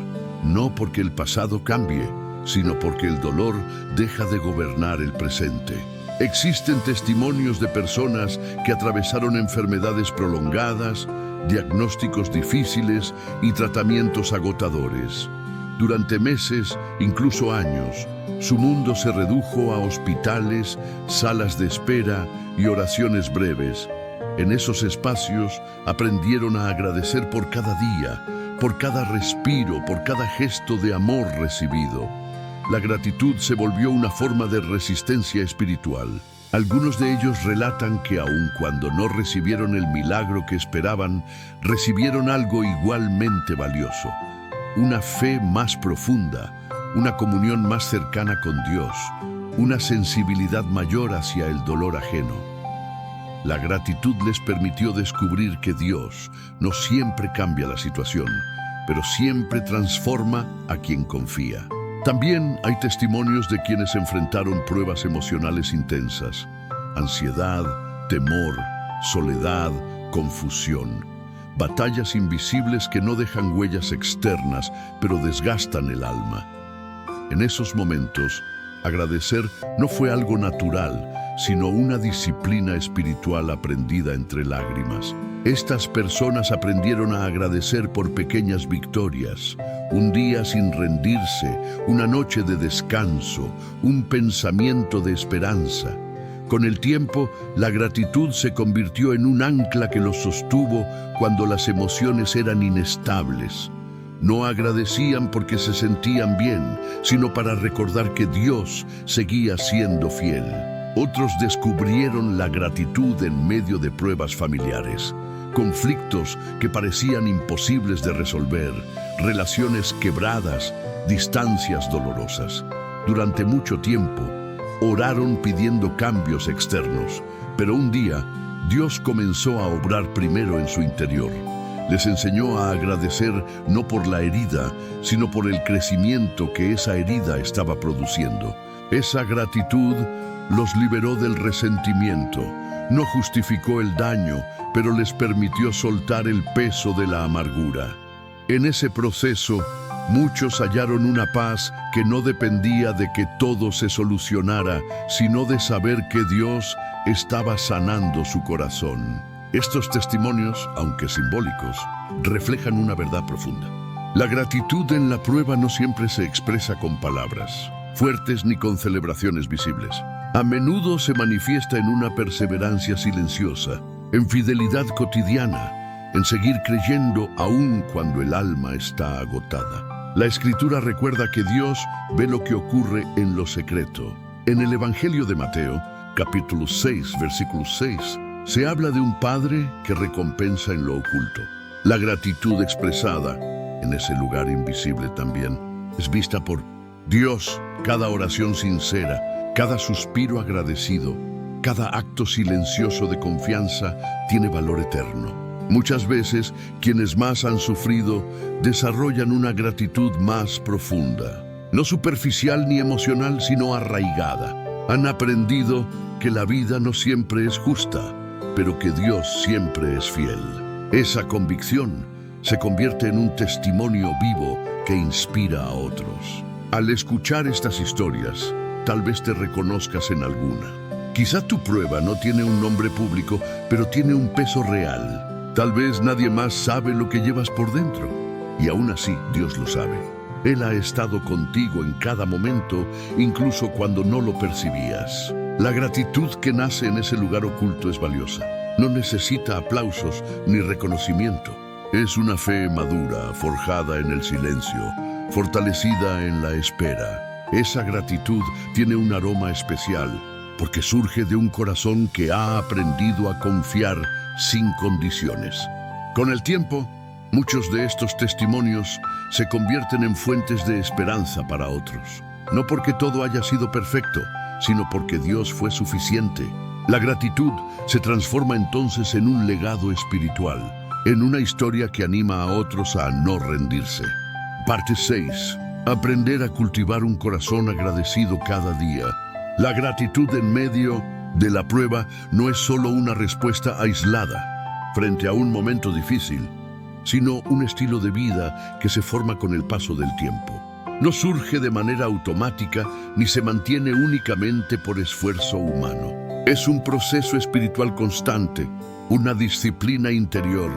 No porque el pasado cambie, sino porque el dolor deja de gobernar el presente. Existen testimonios de personas que atravesaron enfermedades prolongadas, diagnósticos difíciles y tratamientos agotadores. Durante meses, incluso años, su mundo se redujo a hospitales, salas de espera y oraciones breves. En esos espacios aprendieron a agradecer por cada día, por cada respiro, por cada gesto de amor recibido. la gratitud se volvió una forma de resistencia espiritual. Algunos de ellos relatan que aun cuando no recibieron el milagro que esperaban, recibieron algo igualmente valioso: una fe más profunda, una comunión más cercana con Dios, una sensibilidad mayor hacia el dolor ajeno. La gratitud les permitió descubrir que Dios no siempre cambia la situación, pero siempre transforma a quien confía. También hay testimonios de quienes enfrentaron pruebas emocionales intensas: ansiedad, temor, soledad, confusión. Batallas invisibles que no dejan huellas externas, pero desgastan el alma. En esos momentos, agradecer no fue algo natural, sino una disciplina espiritual aprendida entre lágrimas. Estas personas aprendieron a agradecer por pequeñas victorias: un día sin rendirse, una noche de descanso, un pensamiento de esperanza. Con el tiempo, la gratitud se convirtió en un ancla que los sostuvo cuando las emociones eran inestables. No agradecían porque se sentían bien, sino para recordar que Dios seguía siendo fiel. Otros descubrieron la gratitud en medio de pruebas familiares: conflictos que parecían imposibles de resolver, relaciones quebradas, distancias dolorosas. Durante mucho tiempo, oraron pidiendo cambios externos, pero un día, Dios comenzó a obrar primero en su interior. Les enseñó a agradecer no por la herida, sino por el crecimiento que esa herida estaba produciendo. Esa gratitud los liberó del resentimiento. No justificó el daño, pero les permitió soltar el peso de la amargura. En ese proceso, muchos hallaron una paz que no dependía de que todo se solucionara, sino de saber que Dios estaba sanando su corazón. Estos testimonios, aunque simbólicos, reflejan una verdad profunda. La gratitud en la prueba no siempre se expresa con palabras fuertes ni con celebraciones visibles. A menudo se manifiesta en una perseverancia silenciosa, en fidelidad cotidiana, en seguir creyendo aún cuando el alma está agotada. La Escritura recuerda que Dios ve lo que ocurre en lo secreto. En el Evangelio de Mateo, capítulo 6, versículo 6, se habla de un padre que recompensa en lo oculto. La gratitud expresada en ese lugar invisible también es vista por Dios. Cada oración sincera, cada suspiro agradecido, cada acto silencioso de confianza tiene valor eterno. Muchas veces, quienes más han sufrido desarrollan una gratitud más profunda, no superficial ni emocional, sino arraigada. Han aprendido que la vida no siempre es justa, pero que Dios siempre es fiel. Esa convicción se convierte en un testimonio vivo que inspira a otros. Al escuchar estas historias, tal vez te reconozcas en alguna. Quizá tu prueba no tiene un nombre público, pero tiene un peso real. Tal vez nadie más sabe lo que llevas por dentro, y aún así Dios lo sabe. Él ha estado contigo en cada momento, incluso cuando no lo percibías. La gratitud que nace en ese lugar oculto es valiosa. No necesita aplausos ni reconocimiento. Es una fe madura, forjada en el silencio, fortalecida en la espera. Esa gratitud tiene un aroma especial, porque surge de un corazón que ha aprendido a confiar sin condiciones. Con el tiempo, muchos de estos testimonios se convierten en fuentes de esperanza para otros. No porque todo haya sido perfecto, sino porque Dios fue suficiente. La gratitud se transforma entonces en un legado espiritual, en una historia que anima a otros a no rendirse. Parte 6. Aprender a cultivar un corazón agradecido cada día. La gratitud en medio de la prueba no es solo una respuesta aislada frente a un momento difícil, sino un estilo de vida que se forma con el paso del tiempo. No surge de manera automática ni se mantiene únicamente por esfuerzo humano. Es un proceso espiritual constante, una disciplina interior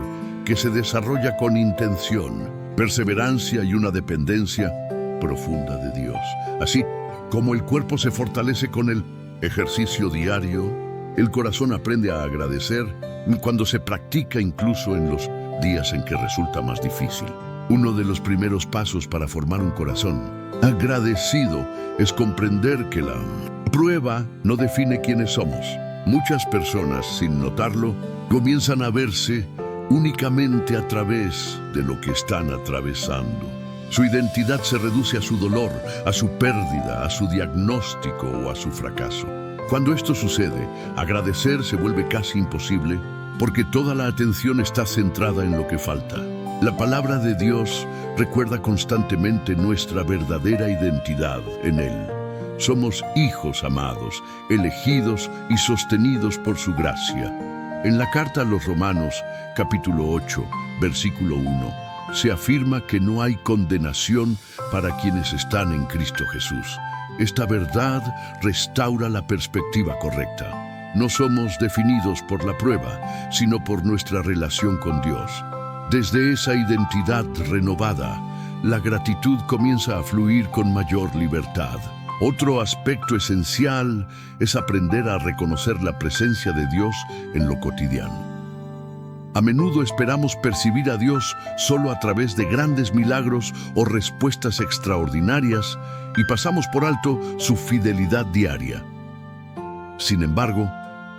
que se desarrolla con intención, perseverancia y una dependencia profunda de Dios. Así como el cuerpo se fortalece con el ejercicio diario, el corazón aprende a agradecer cuando se practica incluso en los días en que resulta más difícil. Uno de los primeros pasos para formar un corazón agradecido es comprender que la prueba no define quiénes somos. Muchas personas, sin notarlo, comienzan a verse únicamente a través de lo que están atravesando. Su identidad se reduce a su dolor, a su pérdida, a su diagnóstico o a su fracaso. Cuando esto sucede, agradecer se vuelve casi imposible porque toda la atención está centrada en lo que falta. La palabra de Dios recuerda constantemente nuestra verdadera identidad en Él. Somos hijos amados, elegidos y sostenidos por su gracia. En la carta a los Romanos, capítulo 8, versículo 1, se afirma que no hay condenación para quienes están en Cristo Jesús. Esta verdad restaura la perspectiva correcta. No somos definidos por la prueba, sino por nuestra relación con Dios. Desde esa identidad renovada, la gratitud comienza a fluir con mayor libertad. Otro aspecto esencial es aprender a reconocer la presencia de Dios en lo cotidiano. A menudo esperamos percibir a Dios solo a través de grandes milagros o respuestas extraordinarias y pasamos por alto su fidelidad diaria. Sin embargo,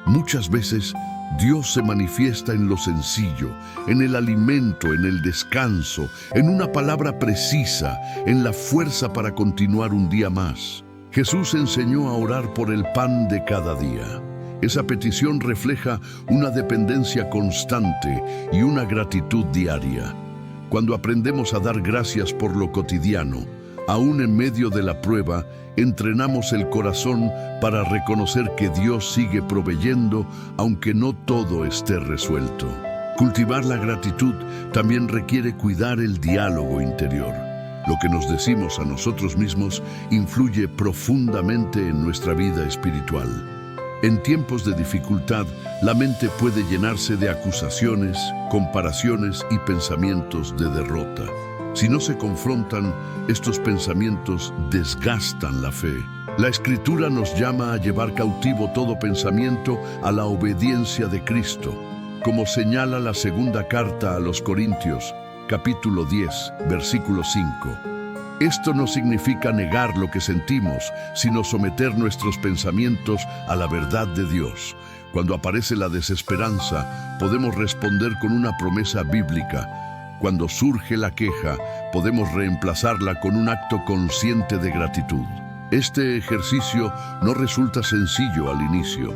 muchas veces Dios se manifiesta en lo sencillo, en el alimento, en el descanso, en una palabra precisa, en la fuerza para continuar un día más. Jesús enseñó a orar por el pan de cada día. Esa petición refleja una dependencia constante y una gratitud diaria. Cuando aprendemos a dar gracias por lo cotidiano, aún en medio de la prueba, entrenamos el corazón para reconocer que Dios sigue proveyendo, aunque no todo esté resuelto. Cultivar la gratitud también requiere cuidar el diálogo interior. Lo que nos decimos a nosotros mismos influye profundamente en nuestra vida espiritual. En tiempos de dificultad, la mente puede llenarse de acusaciones, comparaciones y pensamientos de derrota. Si no se confrontan, estos pensamientos desgastan la fe. La Escritura nos llama a llevar cautivo todo pensamiento a la obediencia de Cristo, como señala la segunda carta a los Corintios, capítulo 10, versículo 5. Esto no significa negar lo que sentimos, sino someter nuestros pensamientos a la verdad de Dios. Cuando aparece la desesperanza, podemos responder con una promesa bíblica. Cuando surge la queja, podemos reemplazarla con un acto consciente de gratitud. Este ejercicio no resulta sencillo al inicio.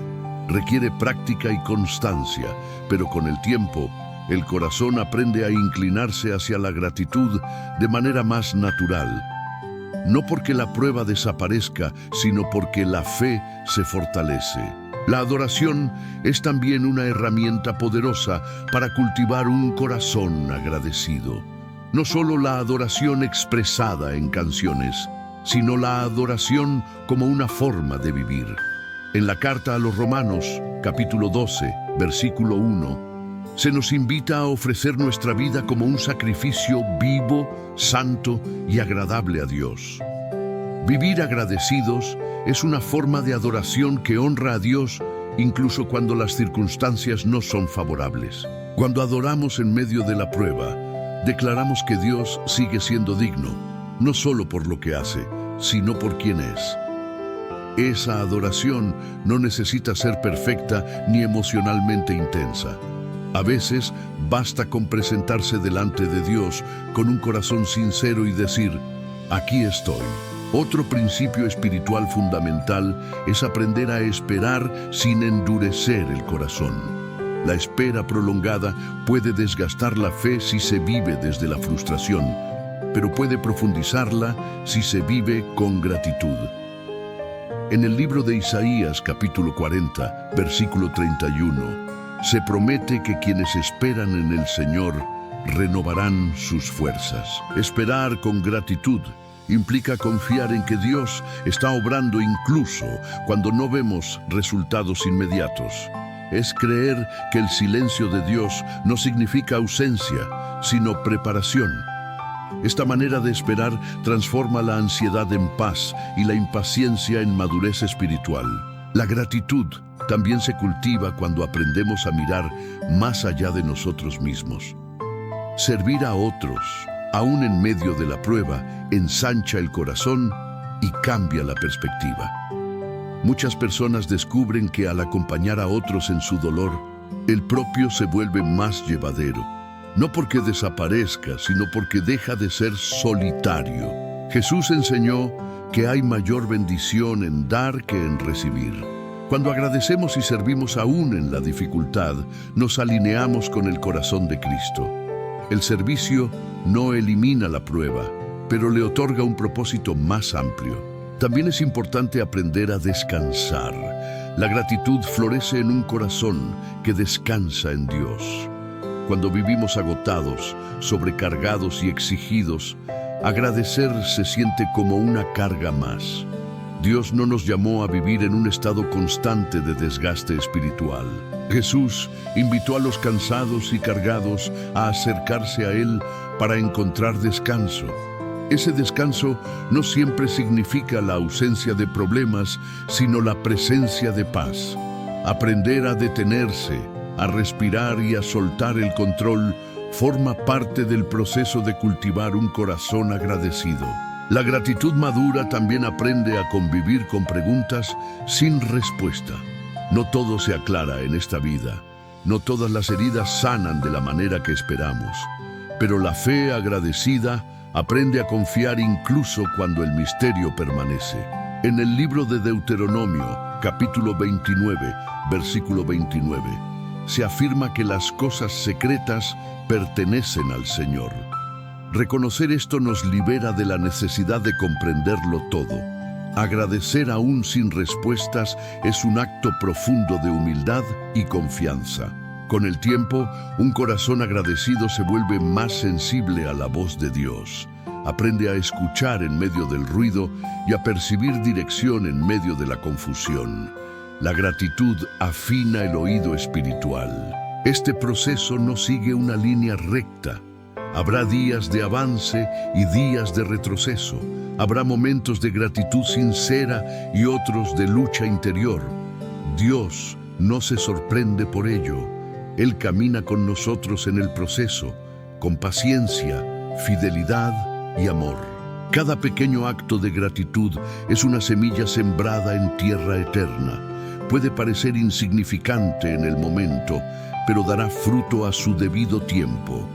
Requiere práctica y constancia, pero con el tiempo, el corazón aprende a inclinarse hacia la gratitud de manera más natural. No porque la prueba desaparezca, sino porque la fe se fortalece. La adoración es también una herramienta poderosa para cultivar un corazón agradecido. No solo la adoración expresada en canciones, sino la adoración como una forma de vivir. En la carta a los Romanos, capítulo 12, versículo 1, se nos invita a ofrecer nuestra vida como un sacrificio vivo, santo y agradable a Dios. Vivir agradecidos es una forma de adoración que honra a Dios incluso cuando las circunstancias no son favorables. Cuando adoramos en medio de la prueba, declaramos que Dios sigue siendo digno, no solo por lo que hace, sino por quien es. Esa adoración no necesita ser perfecta ni emocionalmente intensa. A veces basta con presentarse delante de Dios con un corazón sincero y decir, aquí estoy. Otro principio espiritual fundamental es aprender a esperar sin endurecer el corazón. La espera prolongada puede desgastar la fe si se vive desde la frustración, pero puede profundizarla si se vive con gratitud. En el libro de Isaías, capítulo 40, versículo 31, se promete que quienes esperan en el Señor renovarán sus fuerzas. Esperar con gratitud implica confiar en que Dios está obrando incluso cuando no vemos resultados inmediatos. Es creer que el silencio de Dios no significa ausencia, sino preparación. Esta manera de esperar transforma la ansiedad en paz y la impaciencia en madurez espiritual. La gratitud también se cultiva cuando aprendemos a mirar más allá de nosotros mismos. Servir a otros, aún en medio de la prueba, ensancha el corazón y cambia la perspectiva. Muchas personas descubren que al acompañar a otros en su dolor, el propio se vuelve más llevadero. No porque desaparezca, sino porque deja de ser solitario. Jesús enseñó que hay mayor bendición en dar que en recibir. Cuando agradecemos y servimos aún en la dificultad, nos alineamos con el corazón de Cristo. El servicio no elimina la prueba, pero le otorga un propósito más amplio. También es importante aprender a descansar. La gratitud florece en un corazón que descansa en Dios. Cuando vivimos agotados, sobrecargados y exigidos, agradecer se siente como una carga más. Dios no nos llamó a vivir en un estado constante de desgaste espiritual. Jesús invitó a los cansados y cargados a acercarse a Él para encontrar descanso. Ese descanso no siempre significa la ausencia de problemas, sino la presencia de paz. Aprender a detenerse, a respirar y a soltar el control forma parte del proceso de cultivar un corazón agradecido. La gratitud madura también aprende a convivir con preguntas sin respuesta. No todo se aclara en esta vida, no todas las heridas sanan de la manera que esperamos, pero la fe agradecida aprende a confiar incluso cuando el misterio permanece. En el libro de Deuteronomio, capítulo 29, versículo 29, se afirma que las cosas secretas pertenecen al Señor. Reconocer esto nos libera de la necesidad de comprenderlo todo. Agradecer aún sin respuestas es un acto profundo de humildad y confianza. Con el tiempo, un corazón agradecido se vuelve más sensible a la voz de Dios. Aprende a escuchar en medio del ruido y a percibir dirección en medio de la confusión. La gratitud afina el oído espiritual. Este proceso no sigue una línea recta. Habrá días de avance y días de retroceso. Habrá momentos de gratitud sincera y otros de lucha interior. Dios no se sorprende por ello. Él camina con nosotros en el proceso, con paciencia, fidelidad y amor. Cada pequeño acto de gratitud es una semilla sembrada en tierra eterna. Puede parecer insignificante en el momento, pero dará fruto a su debido tiempo.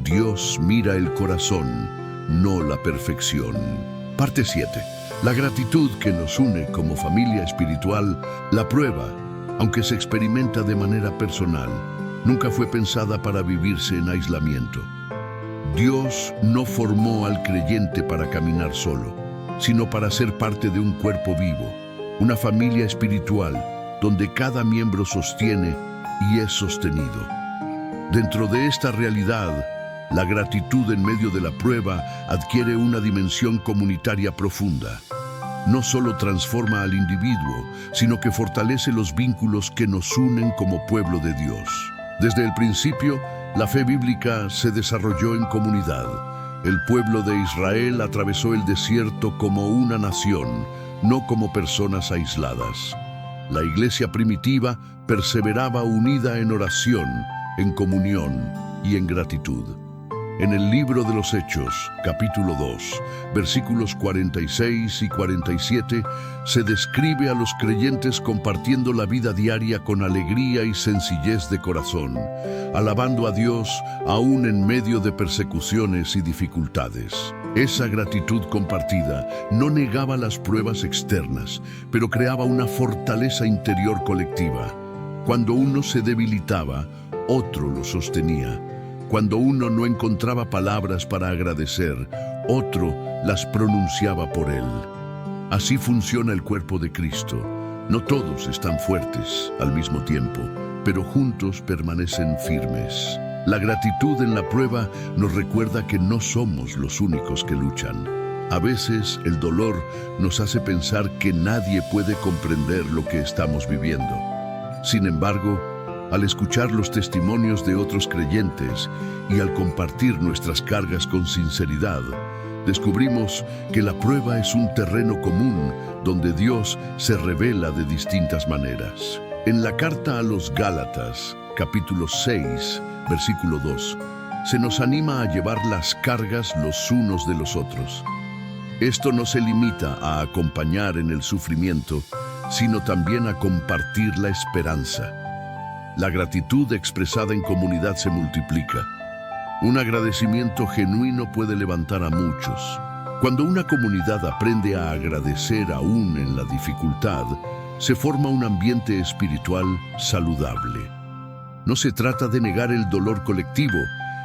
Dios mira el corazón, no la perfección. Parte 7. La gratitud que nos une como familia espiritual, la prueba, aunque se experimenta de manera personal, nunca fue pensada para vivirse en aislamiento. Dios no formó al creyente para caminar solo, sino para ser parte de un cuerpo vivo, una familia espiritual donde cada miembro sostiene y es sostenido. Dentro de esta realidad, la gratitud en medio de la prueba adquiere una dimensión comunitaria profunda. No solo transforma al individuo, sino que fortalece los vínculos que nos unen como pueblo de Dios. Desde el principio, la fe bíblica se desarrolló en comunidad. El pueblo de Israel atravesó el desierto como una nación, no como personas aisladas. La iglesia primitiva perseveraba unida en oración, en comunión y en gratitud. En el libro de los Hechos, capítulo 2, versículos 46 y 47, se describe a los creyentes compartiendo la vida diaria con alegría y sencillez de corazón, alabando a Dios aún en medio de persecuciones y dificultades. Esa gratitud compartida no negaba las pruebas externas, pero creaba una fortaleza interior colectiva. Cuando uno se debilitaba, otro lo sostenía. Cuando uno no encontraba palabras para agradecer, otro las pronunciaba por él. Así funciona el cuerpo de Cristo. No todos están fuertes al mismo tiempo, pero juntos permanecen firmes. La gratitud en la prueba nos recuerda que no somos los únicos que luchan. A veces el dolor nos hace pensar que nadie puede comprender lo que estamos viviendo. Sin embargo, al escuchar los testimonios de otros creyentes y al compartir nuestras cargas con sinceridad, descubrimos que la prueba es un terreno común donde Dios se revela de distintas maneras. En la carta a los Gálatas, capítulo 6, versículo 2, se nos anima a llevar las cargas los unos de los otros. Esto no se limita a acompañar en el sufrimiento, sino también a compartir la esperanza. La gratitud expresada en comunidad se multiplica. Un agradecimiento genuino puede levantar a muchos. Cuando una comunidad aprende a agradecer aún en la dificultad, se forma un ambiente espiritual saludable. No se trata de negar el dolor colectivo,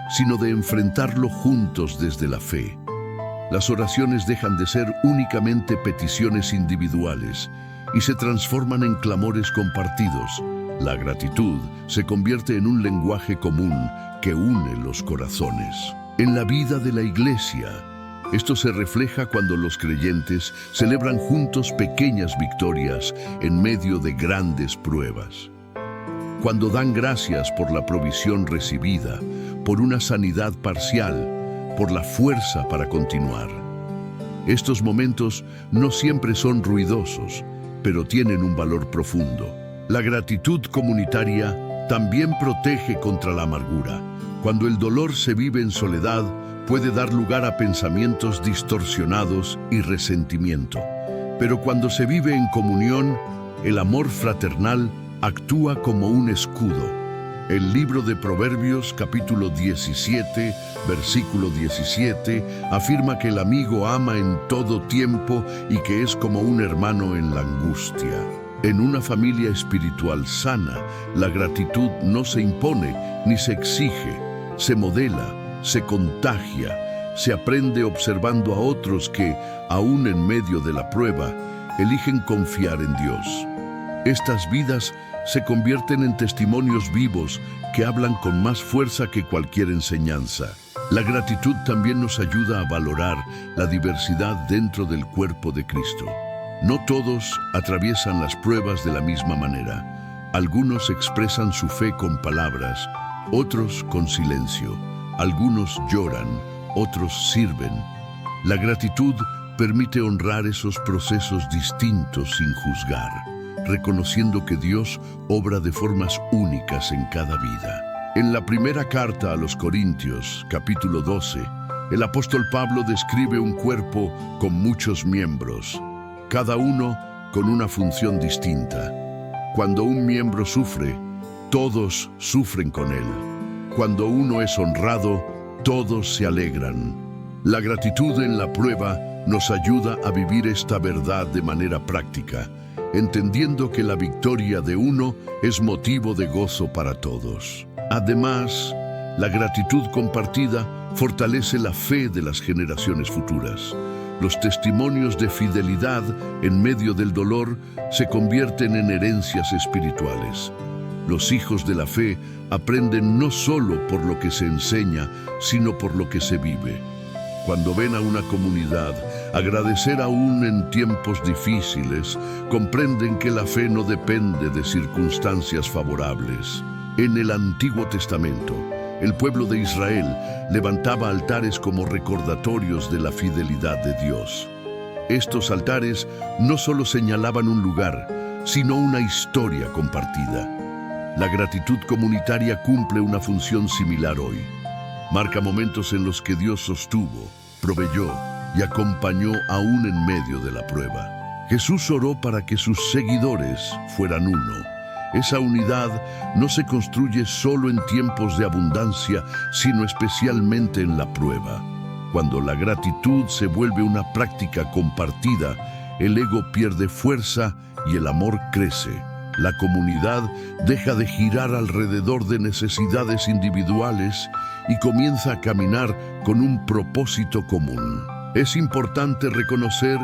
sino de enfrentarlo juntos desde la fe. Las oraciones dejan de ser únicamente peticiones individuales y se transforman en clamores compartidos. La gratitud se convierte en un lenguaje común que une los corazones. En la vida de la Iglesia, esto se refleja cuando los creyentes celebran juntos pequeñas victorias en medio de grandes pruebas. Cuando dan gracias por la provisión recibida, por una sanidad parcial, por la fuerza para continuar. Estos momentos no siempre son ruidosos, pero tienen un valor profundo. La gratitud comunitaria también protege contra la amargura. Cuando el dolor se vive en soledad, puede dar lugar a pensamientos distorsionados y resentimiento. Pero cuando se vive en comunión, el amor fraternal actúa como un escudo. El libro de Proverbios, capítulo 17, versículo 17, afirma que el amigo ama en todo tiempo y que es como un hermano en la angustia. En una familia espiritual sana, la gratitud no se impone ni se exige, se modela, se contagia, se aprende observando a otros que, aún en medio de la prueba, eligen confiar en Dios. Estas vidas se convierten en testimonios vivos que hablan con más fuerza que cualquier enseñanza. La gratitud también nos ayuda a valorar la diversidad dentro del cuerpo de Cristo. No todos atraviesan las pruebas de la misma manera. Algunos expresan su fe con palabras, otros con silencio. Algunos lloran, otros sirven. La gratitud permite honrar esos procesos distintos sin juzgar, reconociendo que Dios obra de formas únicas en cada vida. En la primera carta a los Corintios, capítulo 12, el apóstol Pablo describe un cuerpo con muchos miembros, cada uno con una función distinta. Cuando un miembro sufre, todos sufren con él. Cuando uno es honrado, todos se alegran. La gratitud en la prueba nos ayuda a vivir esta verdad de manera práctica, entendiendo que la victoria de uno es motivo de gozo para todos. Además, la gratitud compartida fortalece la fe de las generaciones futuras. Los testimonios de fidelidad en medio del dolor se convierten en herencias espirituales. Los hijos de la fe aprenden no solo por lo que se enseña, sino por lo que se vive. Cuando ven a una comunidad agradecer aún en tiempos difíciles, comprenden que la fe no depende de circunstancias favorables. En el Antiguo Testamento, el pueblo de Israel levantaba altares como recordatorios de la fidelidad de Dios. Estos altares no solo señalaban un lugar, sino una historia compartida. La gratitud comunitaria cumple una función similar hoy. Marca momentos en los que Dios sostuvo, proveyó y acompañó aún en medio de la prueba. Jesús oró para que sus seguidores fueran uno. Esa unidad no se construye solo en tiempos de abundancia, sino especialmente en la prueba. Cuando la gratitud se vuelve una práctica compartida, el ego pierde fuerza y el amor crece. La comunidad deja de girar alrededor de necesidades individuales y comienza a caminar con un propósito común. Es importante reconocer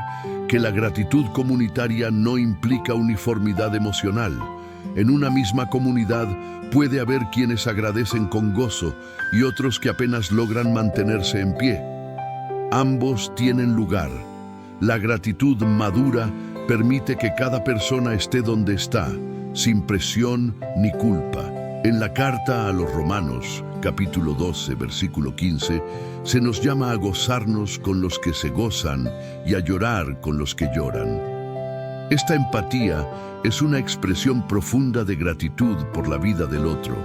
que la gratitud comunitaria no implica uniformidad emocional. En una misma comunidad puede haber quienes agradecen con gozo y otros que apenas logran mantenerse en pie. Ambos tienen lugar. La gratitud madura permite que cada persona esté donde está, sin presión ni culpa. En la carta a los Romanos, capítulo 12, versículo 15, se nos llama a gozarnos con los que se gozan y a llorar con los que lloran. Esta empatía es una expresión profunda de gratitud por la vida del otro.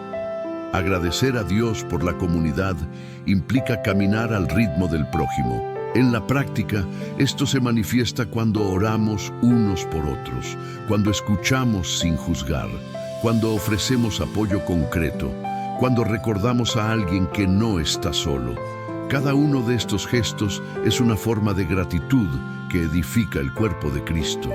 Agradecer a Dios por la comunidad implica caminar al ritmo del prójimo. En la práctica, esto se manifiesta cuando oramos unos por otros, cuando escuchamos sin juzgar, cuando ofrecemos apoyo concreto, cuando recordamos a alguien que no está solo. Cada uno de estos gestos es una forma de gratitud que edifica el cuerpo de Cristo.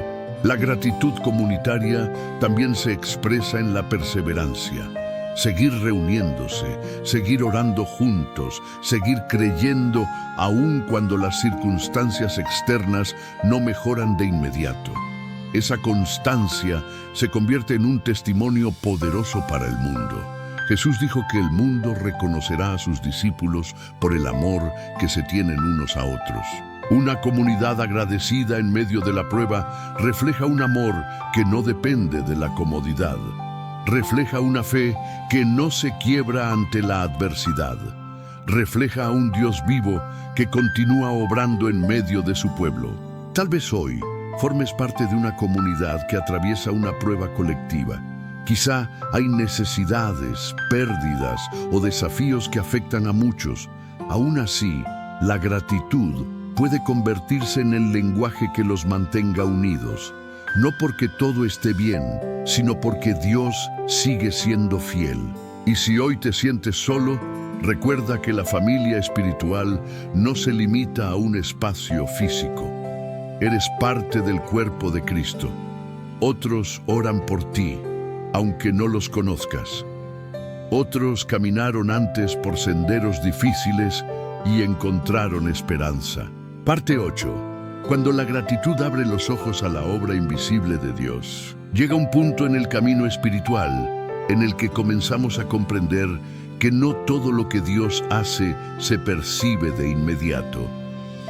La gratitud comunitaria también se expresa en la perseverancia. Seguir reuniéndose, seguir orando juntos, seguir creyendo aun cuando las circunstancias externas no mejoran de inmediato. Esa constancia se convierte en un testimonio poderoso para el mundo. Jesús dijo que el mundo reconocerá a sus discípulos por el amor que se tienen unos a otros. Una comunidad agradecida en medio de la prueba refleja un amor que no depende de la comodidad. Refleja una fe que no se quiebra ante la adversidad. Refleja a un Dios vivo que continúa obrando en medio de su pueblo. Tal vez hoy formes parte de una comunidad que atraviesa una prueba colectiva. Quizá hay necesidades, pérdidas o desafíos que afectan a muchos. Aún así, la gratitud puede convertirse en el lenguaje que los mantenga unidos. No porque todo esté bien, sino porque Dios sigue siendo fiel. Y si hoy te sientes solo, recuerda que la familia espiritual no se limita a un espacio físico. Eres parte del cuerpo de Cristo. Otros oran por ti, aunque no los conozcas. Otros caminaron antes por senderos difíciles y encontraron esperanza. Parte 8. Cuando la gratitud abre los ojos a la obra invisible de Dios, llega un punto en el camino espiritual en el que comenzamos a comprender que no todo lo que Dios hace se percibe de inmediato.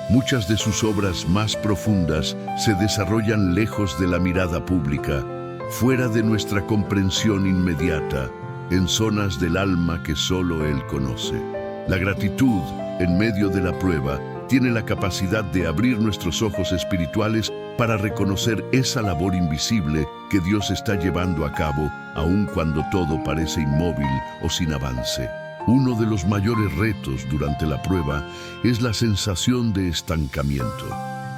Muchas de sus obras más profundas se desarrollan lejos de la mirada pública, fuera de nuestra comprensión inmediata, en zonas del alma que solo Él conoce. La gratitud, en medio de la prueba, tiene la capacidad de abrir nuestros ojos espirituales para reconocer esa labor invisible que Dios está llevando a cabo, aun cuando todo parece inmóvil o sin avance. Uno de los mayores retos durante la prueba es la sensación de estancamiento.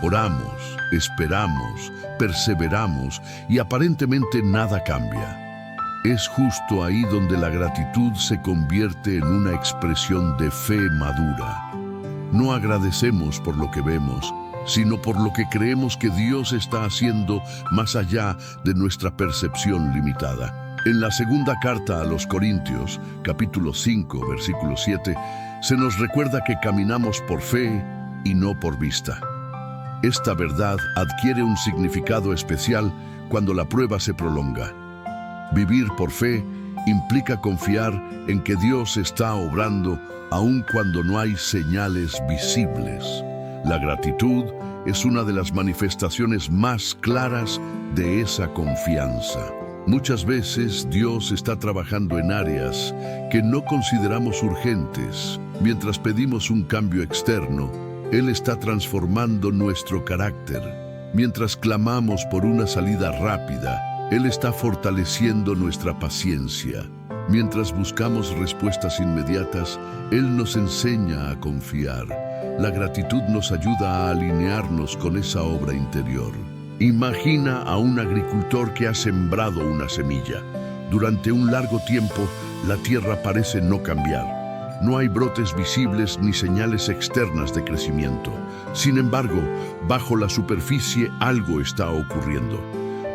Oramos, esperamos, perseveramos y aparentemente nada cambia. Es justo ahí donde la gratitud se convierte en una expresión de fe madura. No agradecemos por lo que vemos, sino por lo que creemos que Dios está haciendo más allá de nuestra percepción limitada. En la segunda carta a los Corintios, capítulo 5, versículo 7, se nos recuerda que caminamos por fe y no por vista. Esta verdad adquiere un significado especial cuando la prueba se prolonga. Vivir por fe implica confiar en que Dios está obrando aun cuando no hay señales visibles. La gratitud es una de las manifestaciones más claras de esa confianza. Muchas veces Dios está trabajando en áreas que no consideramos urgentes. Mientras pedimos un cambio externo, Él está transformando nuestro carácter. Mientras clamamos por una salida rápida, Él está fortaleciendo nuestra paciencia. Mientras buscamos respuestas inmediatas, Él nos enseña a confiar. La gratitud nos ayuda a alinearnos con esa obra interior. Imagina a un agricultor que ha sembrado una semilla. Durante un largo tiempo, la tierra parece no cambiar. No hay brotes visibles ni señales externas de crecimiento. Sin embargo, bajo la superficie algo está ocurriendo.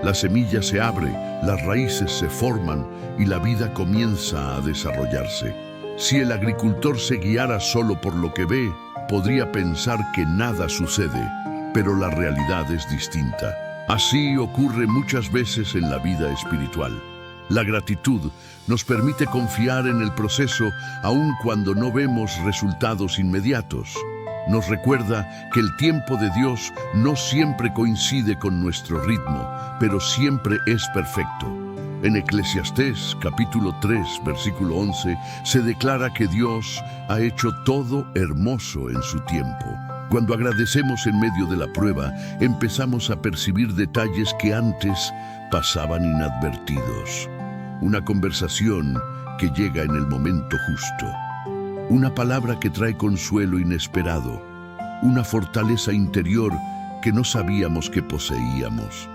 La semilla se abre, las raíces se forman y la vida comienza a desarrollarse. Si el agricultor se guiara solo por lo que ve, podría pensar que nada sucede, pero la realidad es distinta. Así ocurre muchas veces en la vida espiritual. La gratitud nos permite confiar en el proceso aun cuando no vemos resultados inmediatos. Nos recuerda que el tiempo de Dios no siempre coincide con nuestro ritmo, pero siempre es perfecto. En Eclesiastés, capítulo 3, versículo 11, se declara que Dios ha hecho todo hermoso en su tiempo. Cuando agradecemos en medio de la prueba, empezamos a percibir detalles que antes pasaban inadvertidos. Una conversación que llega en el momento justo. Una palabra que trae consuelo inesperado, una fortaleza interior que no sabíamos que poseíamos.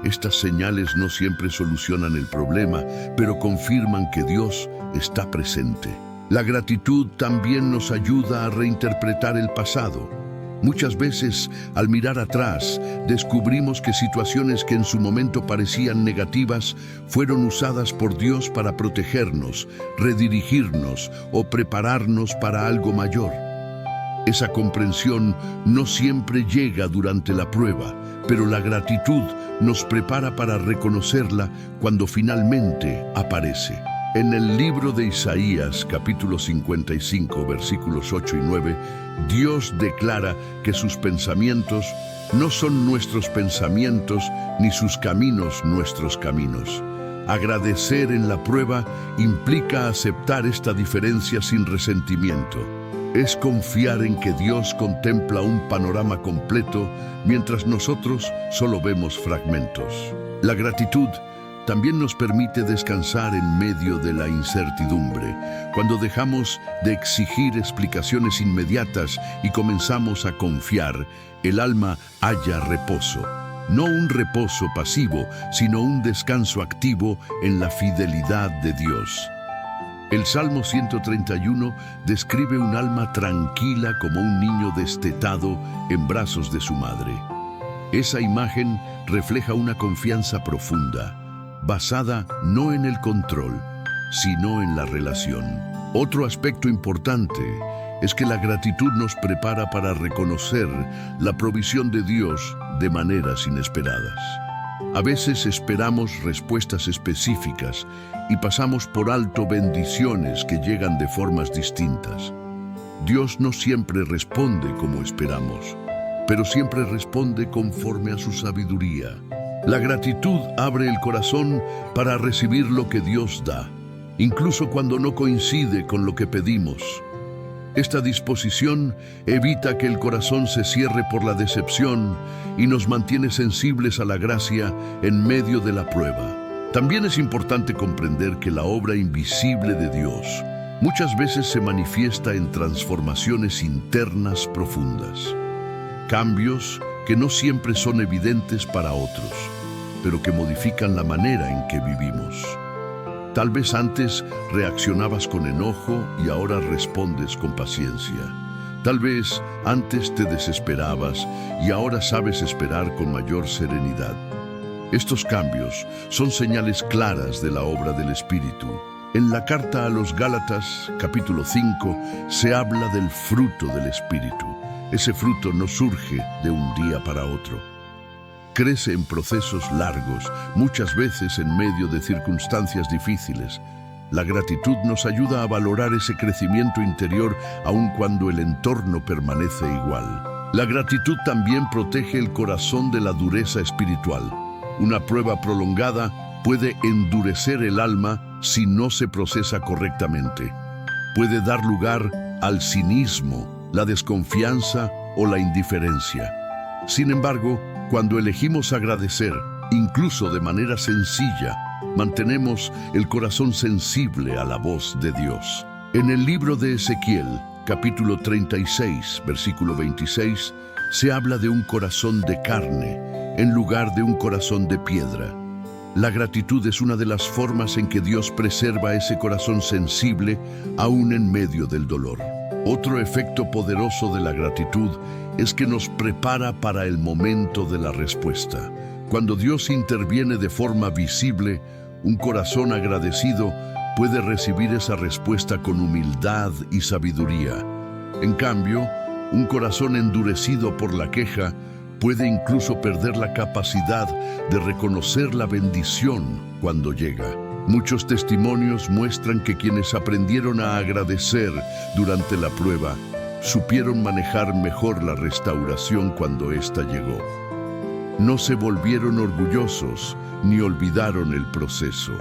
Estas señales no siempre solucionan el problema, pero confirman que Dios está presente. La gratitud también nos ayuda a reinterpretar el pasado. Muchas veces, al mirar atrás, descubrimos que situaciones que en su momento parecían negativas fueron usadas por Dios para protegernos, redirigirnos o prepararnos para algo mayor. Esa comprensión no siempre llega durante la prueba, pero la gratitud nos prepara para reconocerla cuando finalmente aparece. En el libro de Isaías, capítulo 55, versículos 8 y 9, Dios declara que sus pensamientos no son nuestros pensamientos, ni sus caminos nuestros caminos. Agradecer en la prueba implica aceptar esta diferencia sin resentimiento. Es confiar en que Dios contempla un panorama completo mientras nosotros solo vemos fragmentos. La gratitud también nos permite descansar en medio de la incertidumbre, cuando dejamos de exigir explicaciones inmediatas y comenzamos a confiar, el alma halla reposo. No un reposo pasivo, sino un descanso activo en la fidelidad de Dios. El Salmo 131 describe un alma tranquila como un niño destetado en brazos de su madre. Esa imagen refleja una confianza profunda, basada no en el control, sino en la relación. Otro aspecto importante es que la gratitud nos prepara para reconocer la provisión de Dios de maneras inesperadas. A veces esperamos respuestas específicas y pasamos por alto bendiciones que llegan de formas distintas. Dios no siempre responde como esperamos, pero siempre responde conforme a su sabiduría. La gratitud abre el corazón para recibir lo que Dios da, incluso cuando no coincide con lo que pedimos. Esta disposición evita que el corazón se cierre por la decepción y nos mantiene sensibles a la gracia en medio de la prueba. También es importante comprender que la obra invisible de Dios muchas veces se manifiesta en transformaciones internas profundas. Cambios que no siempre son evidentes para otros, pero que modifican la manera en que vivimos. Tal vez antes reaccionabas con enojo y ahora respondes con paciencia. Tal vez antes te desesperabas y ahora sabes esperar con mayor serenidad. Estos cambios son señales claras de la obra del Espíritu. En la carta a los Gálatas, capítulo 5, se habla del fruto del Espíritu. Ese fruto no surge de un día para otro. Crece en procesos largos, muchas veces en medio de circunstancias difíciles. La gratitud nos ayuda a valorar ese crecimiento interior aun cuando el entorno permanece igual. La gratitud también protege el corazón de la dureza espiritual. Una prueba prolongada puede endurecer el alma si no se procesa correctamente. Puede dar lugar al cinismo, la desconfianza o la indiferencia. Sin embargo, cuando elegimos agradecer, incluso de manera sencilla, mantenemos el corazón sensible a la voz de Dios. En el libro de Ezequiel, capítulo 36, versículo 26, se habla de un corazón de carne en lugar de un corazón de piedra. La gratitud es una de las formas en que Dios preserva ese corazón sensible aún en medio del dolor. Otro efecto poderoso de la gratitud es que nos prepara para el momento de la respuesta. Cuando Dios interviene de forma visible, un corazón agradecido puede recibir esa respuesta con humildad y sabiduría. En cambio, un corazón endurecido por la queja puede incluso perder la capacidad de reconocer la bendición cuando llega. Muchos testimonios muestran que quienes aprendieron a agradecer durante la prueba supieron manejar mejor la restauración cuando ésta llegó. No se volvieron orgullosos ni olvidaron el proceso.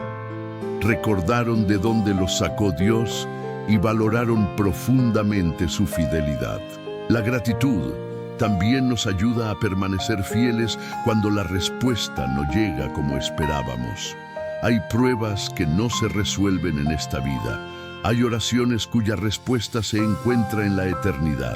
Recordaron de dónde los sacó Dios y valoraron profundamente su fidelidad. La gratitud también nos ayuda a permanecer fieles cuando la respuesta no llega como esperábamos. Hay pruebas que no se resuelven en esta vida. Hay oraciones cuya respuesta se encuentra en la eternidad.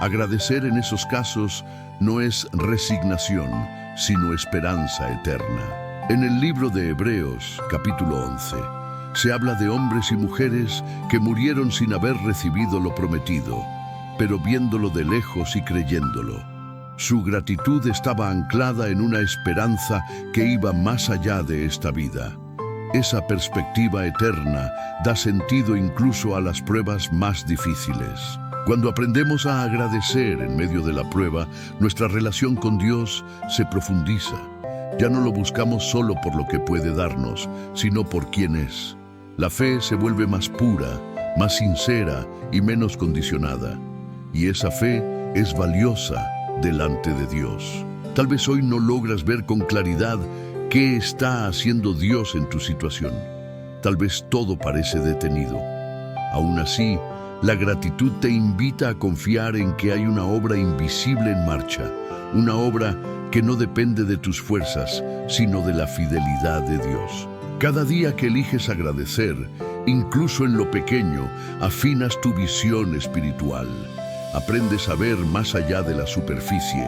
Agradecer en esos casos no es resignación, sino esperanza eterna. En el libro de Hebreos, capítulo 11, se habla de hombres y mujeres que murieron sin haber recibido lo prometido, pero viéndolo de lejos y creyéndolo. Su gratitud estaba anclada en una esperanza que iba más allá de esta vida. Esa perspectiva eterna da sentido incluso a las pruebas más difíciles. Cuando aprendemos a agradecer en medio de la prueba, nuestra relación con Dios se profundiza. Ya no lo buscamos solo por lo que puede darnos, sino por quién es. La fe se vuelve más pura, más sincera y menos condicionada. Y esa fe es valiosa delante de Dios. Tal vez hoy no logras ver con claridad qué está haciendo Dios en tu situación. Tal vez todo parece detenido. Aún así, la gratitud te invita a confiar en que hay una obra invisible en marcha, una obra que no depende de tus fuerzas, sino de la fidelidad de Dios. Cada día que eliges agradecer, incluso en lo pequeño, afinas tu visión espiritual. Aprendes a ver más allá de la superficie.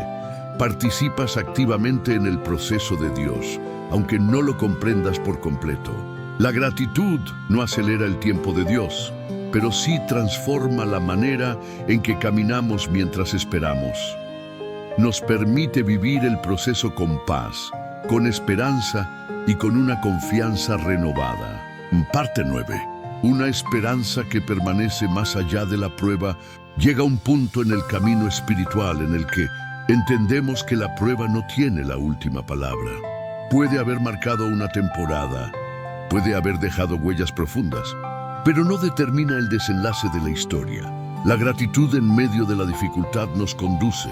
Participas activamente en el proceso de Dios, aunque no lo comprendas por completo. La gratitud no acelera el tiempo de Dios, pero sí transforma la manera en que caminamos mientras esperamos. Nos permite vivir el proceso con paz, con esperanza y con una confianza renovada. Parte 9. Una esperanza que permanece más allá de la prueba llega a un punto en el camino espiritual en el que entendemos que la prueba no tiene la última palabra. Puede haber marcado una temporada, puede haber dejado huellas profundas, pero no determina el desenlace de la historia. La gratitud en medio de la dificultad nos conduce,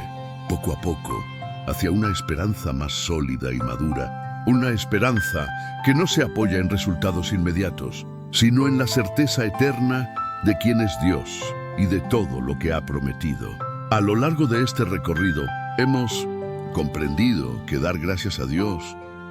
poco a poco, hacia una esperanza más sólida y madura. Una esperanza que no se apoya en resultados inmediatos, sino en la certeza eterna de quién es Dios y de todo lo que ha prometido. A lo largo de este recorrido, hemos comprendido que dar gracias a Dios,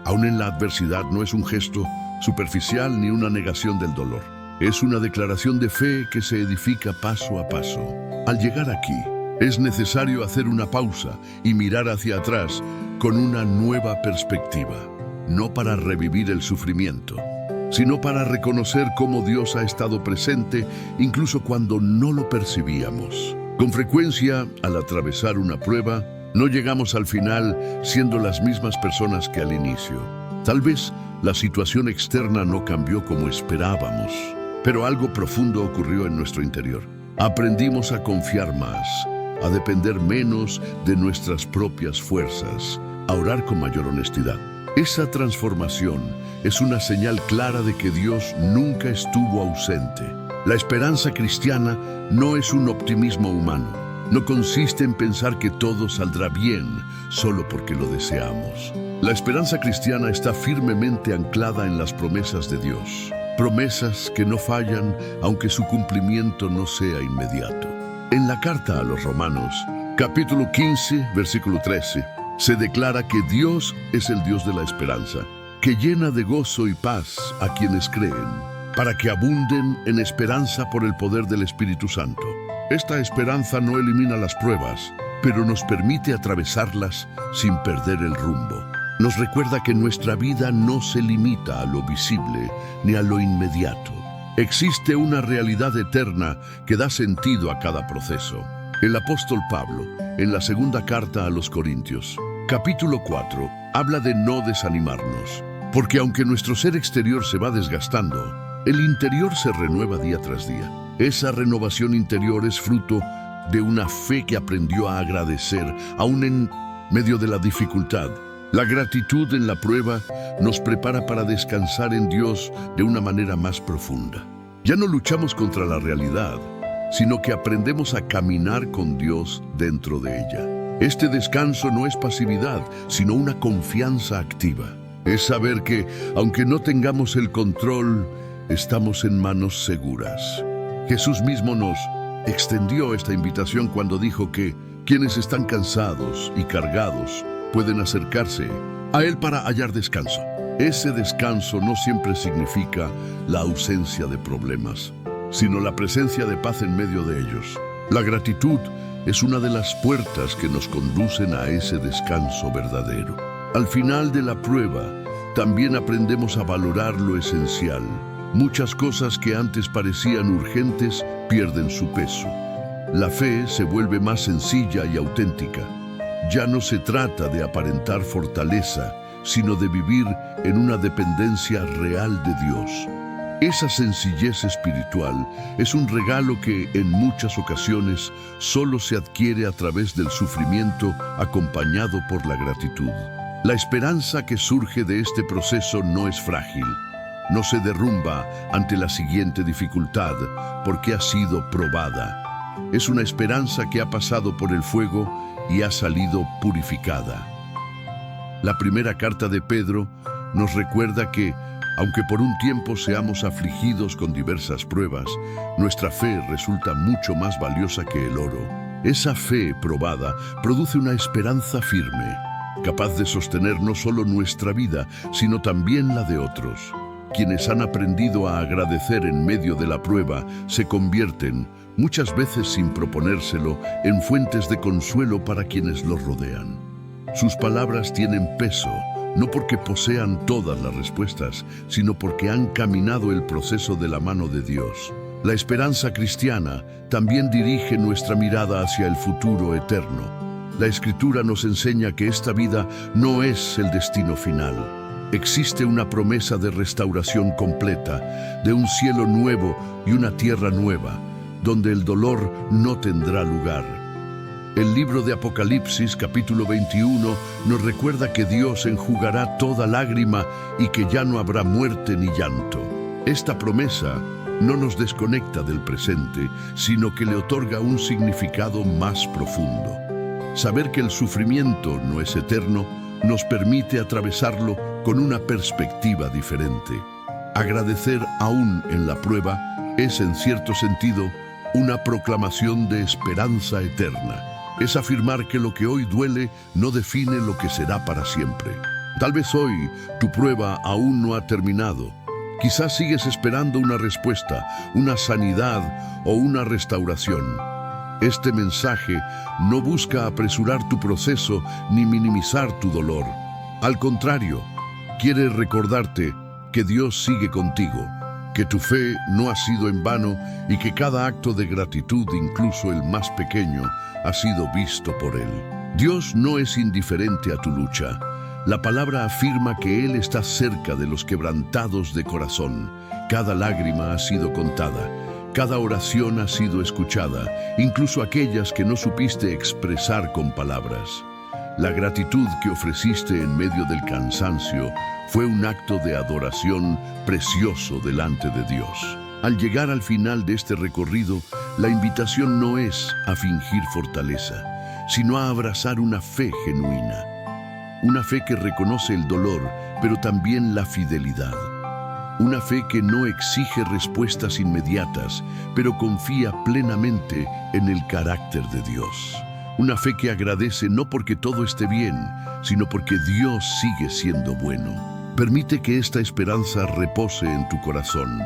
aun en la adversidad, no es un gesto superficial ni una negación del dolor. Es una declaración de fe que se edifica paso a paso. Al llegar aquí, es necesario hacer una pausa y mirar hacia atrás con una nueva perspectiva, no para revivir el sufrimiento, sino para reconocer cómo Dios ha estado presente incluso cuando no lo percibíamos. Con frecuencia, al atravesar una prueba, no llegamos al final siendo las mismas personas que al inicio. Tal vez la situación externa no cambió como esperábamos, pero algo profundo ocurrió en nuestro interior. Aprendimos a confiar más, a depender menos de nuestras propias fuerzas, a orar con mayor honestidad. Esa transformación es una señal clara de que Dios nunca estuvo ausente. La esperanza cristiana no es un optimismo humano. No consiste en pensar que todo saldrá bien solo porque lo deseamos. La esperanza cristiana está firmemente anclada en las promesas de Dios. Promesas que no fallan aunque su cumplimiento no sea inmediato. En la carta a los Romanos, capítulo 15, versículo 13, se declara que Dios es el Dios de la esperanza, que llena de gozo y paz a quienes creen, para que abunden en esperanza por el poder del Espíritu Santo. Esta esperanza no elimina las pruebas, pero nos permite atravesarlas sin perder el rumbo. Nos recuerda que nuestra vida no se limita a lo visible ni a lo inmediato. Existe una realidad eterna que da sentido a cada proceso. El apóstol Pablo, en la segunda carta a los Corintios, capítulo 4, habla de no desanimarnos, porque aunque nuestro ser exterior se va desgastando, el interior se renueva día tras día. Esa renovación interior es fruto de una fe que aprendió a agradecer, aún en medio de la dificultad. La gratitud en la prueba nos prepara para descansar en Dios de una manera más profunda. Ya no luchamos contra la realidad, sino que aprendemos a caminar con Dios dentro de ella. Este descanso no es pasividad, sino una confianza activa. Es saber que, aunque no tengamos el control, estamos en manos seguras. Jesús mismo nos extendió esta invitación cuando dijo que quienes están cansados y cargados pueden acercarse a Él para hallar descanso. Ese descanso no siempre significa la ausencia de problemas, sino la presencia de paz en medio de ellos. La gratitud es una de las puertas que nos conducen a ese descanso verdadero. Al final de la prueba, también aprendemos a valorar lo esencial. Muchas cosas que antes parecían urgentes pierden su peso. La fe se vuelve más sencilla y auténtica. Ya no se trata de aparentar fortaleza, sino de vivir en una dependencia real de Dios. Esa sencillez espiritual es un regalo que en muchas ocasiones solo se adquiere a través del sufrimiento acompañado por la gratitud. La esperanza que surge de este proceso no es frágil. No se derrumba ante la siguiente dificultad porque ha sido probada. Es una esperanza que ha pasado por el fuego y ha salido purificada. La primera carta de Pedro nos recuerda que, aunque por un tiempo seamos afligidos con diversas pruebas, nuestra fe resulta mucho más valiosa que el oro. Esa fe probada produce una esperanza firme, capaz de sostener no solo nuestra vida, sino también la de otros. Quienes han aprendido a agradecer en medio de la prueba se convierten, muchas veces sin proponérselo, en fuentes de consuelo para quienes los rodean. Sus palabras tienen peso, no porque posean todas las respuestas, sino porque han caminado el proceso de la mano de Dios. La esperanza cristiana también dirige nuestra mirada hacia el futuro eterno. La Escritura nos enseña que esta vida no es el destino final. Existe una promesa de restauración completa, de un cielo nuevo y una tierra nueva, donde el dolor no tendrá lugar. El libro de Apocalipsis, capítulo 21, nos recuerda que Dios enjugará toda lágrima y que ya no habrá muerte ni llanto. Esta promesa no nos desconecta del presente, sino que le otorga un significado más profundo. Saber que el sufrimiento no es eterno nos permite atravesarlo con una perspectiva diferente. Agradecer aún en la prueba es, en cierto sentido, una proclamación de esperanza eterna. Es afirmar que lo que hoy duele no define lo que será para siempre. Tal vez hoy tu prueba aún no ha terminado. Quizás sigues esperando una respuesta, una sanidad o una restauración. Este mensaje no busca apresurar tu proceso ni minimizar tu dolor. Al contrario, quiere recordarte que Dios sigue contigo, que tu fe no ha sido en vano y que cada acto de gratitud, incluso el más pequeño, ha sido visto por Él. Dios no es indiferente a tu lucha. La palabra afirma que Él está cerca de los quebrantados de corazón. Cada lágrima ha sido contada, cada oración ha sido escuchada, incluso aquellas que no supiste expresar con palabras. La gratitud que ofreciste en medio del cansancio fue un acto de adoración precioso delante de Dios. Al llegar al final de este recorrido, la invitación no es a fingir fortaleza, sino a abrazar una fe genuina. Una fe que reconoce el dolor, pero también la fidelidad. Una fe que no exige respuestas inmediatas, pero confía plenamente en el carácter de Dios. Una fe que agradece no porque todo esté bien, sino porque Dios sigue siendo bueno. Permite que esta esperanza repose en tu corazón,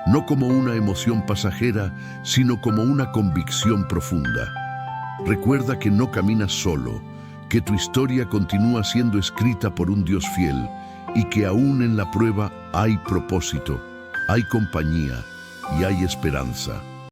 no como una emoción pasajera, sino como una convicción profunda. Recuerda que no caminas solo, que tu historia continúa siendo escrita por un Dios fiel y que aún en la prueba hay propósito, hay compañía y hay esperanza.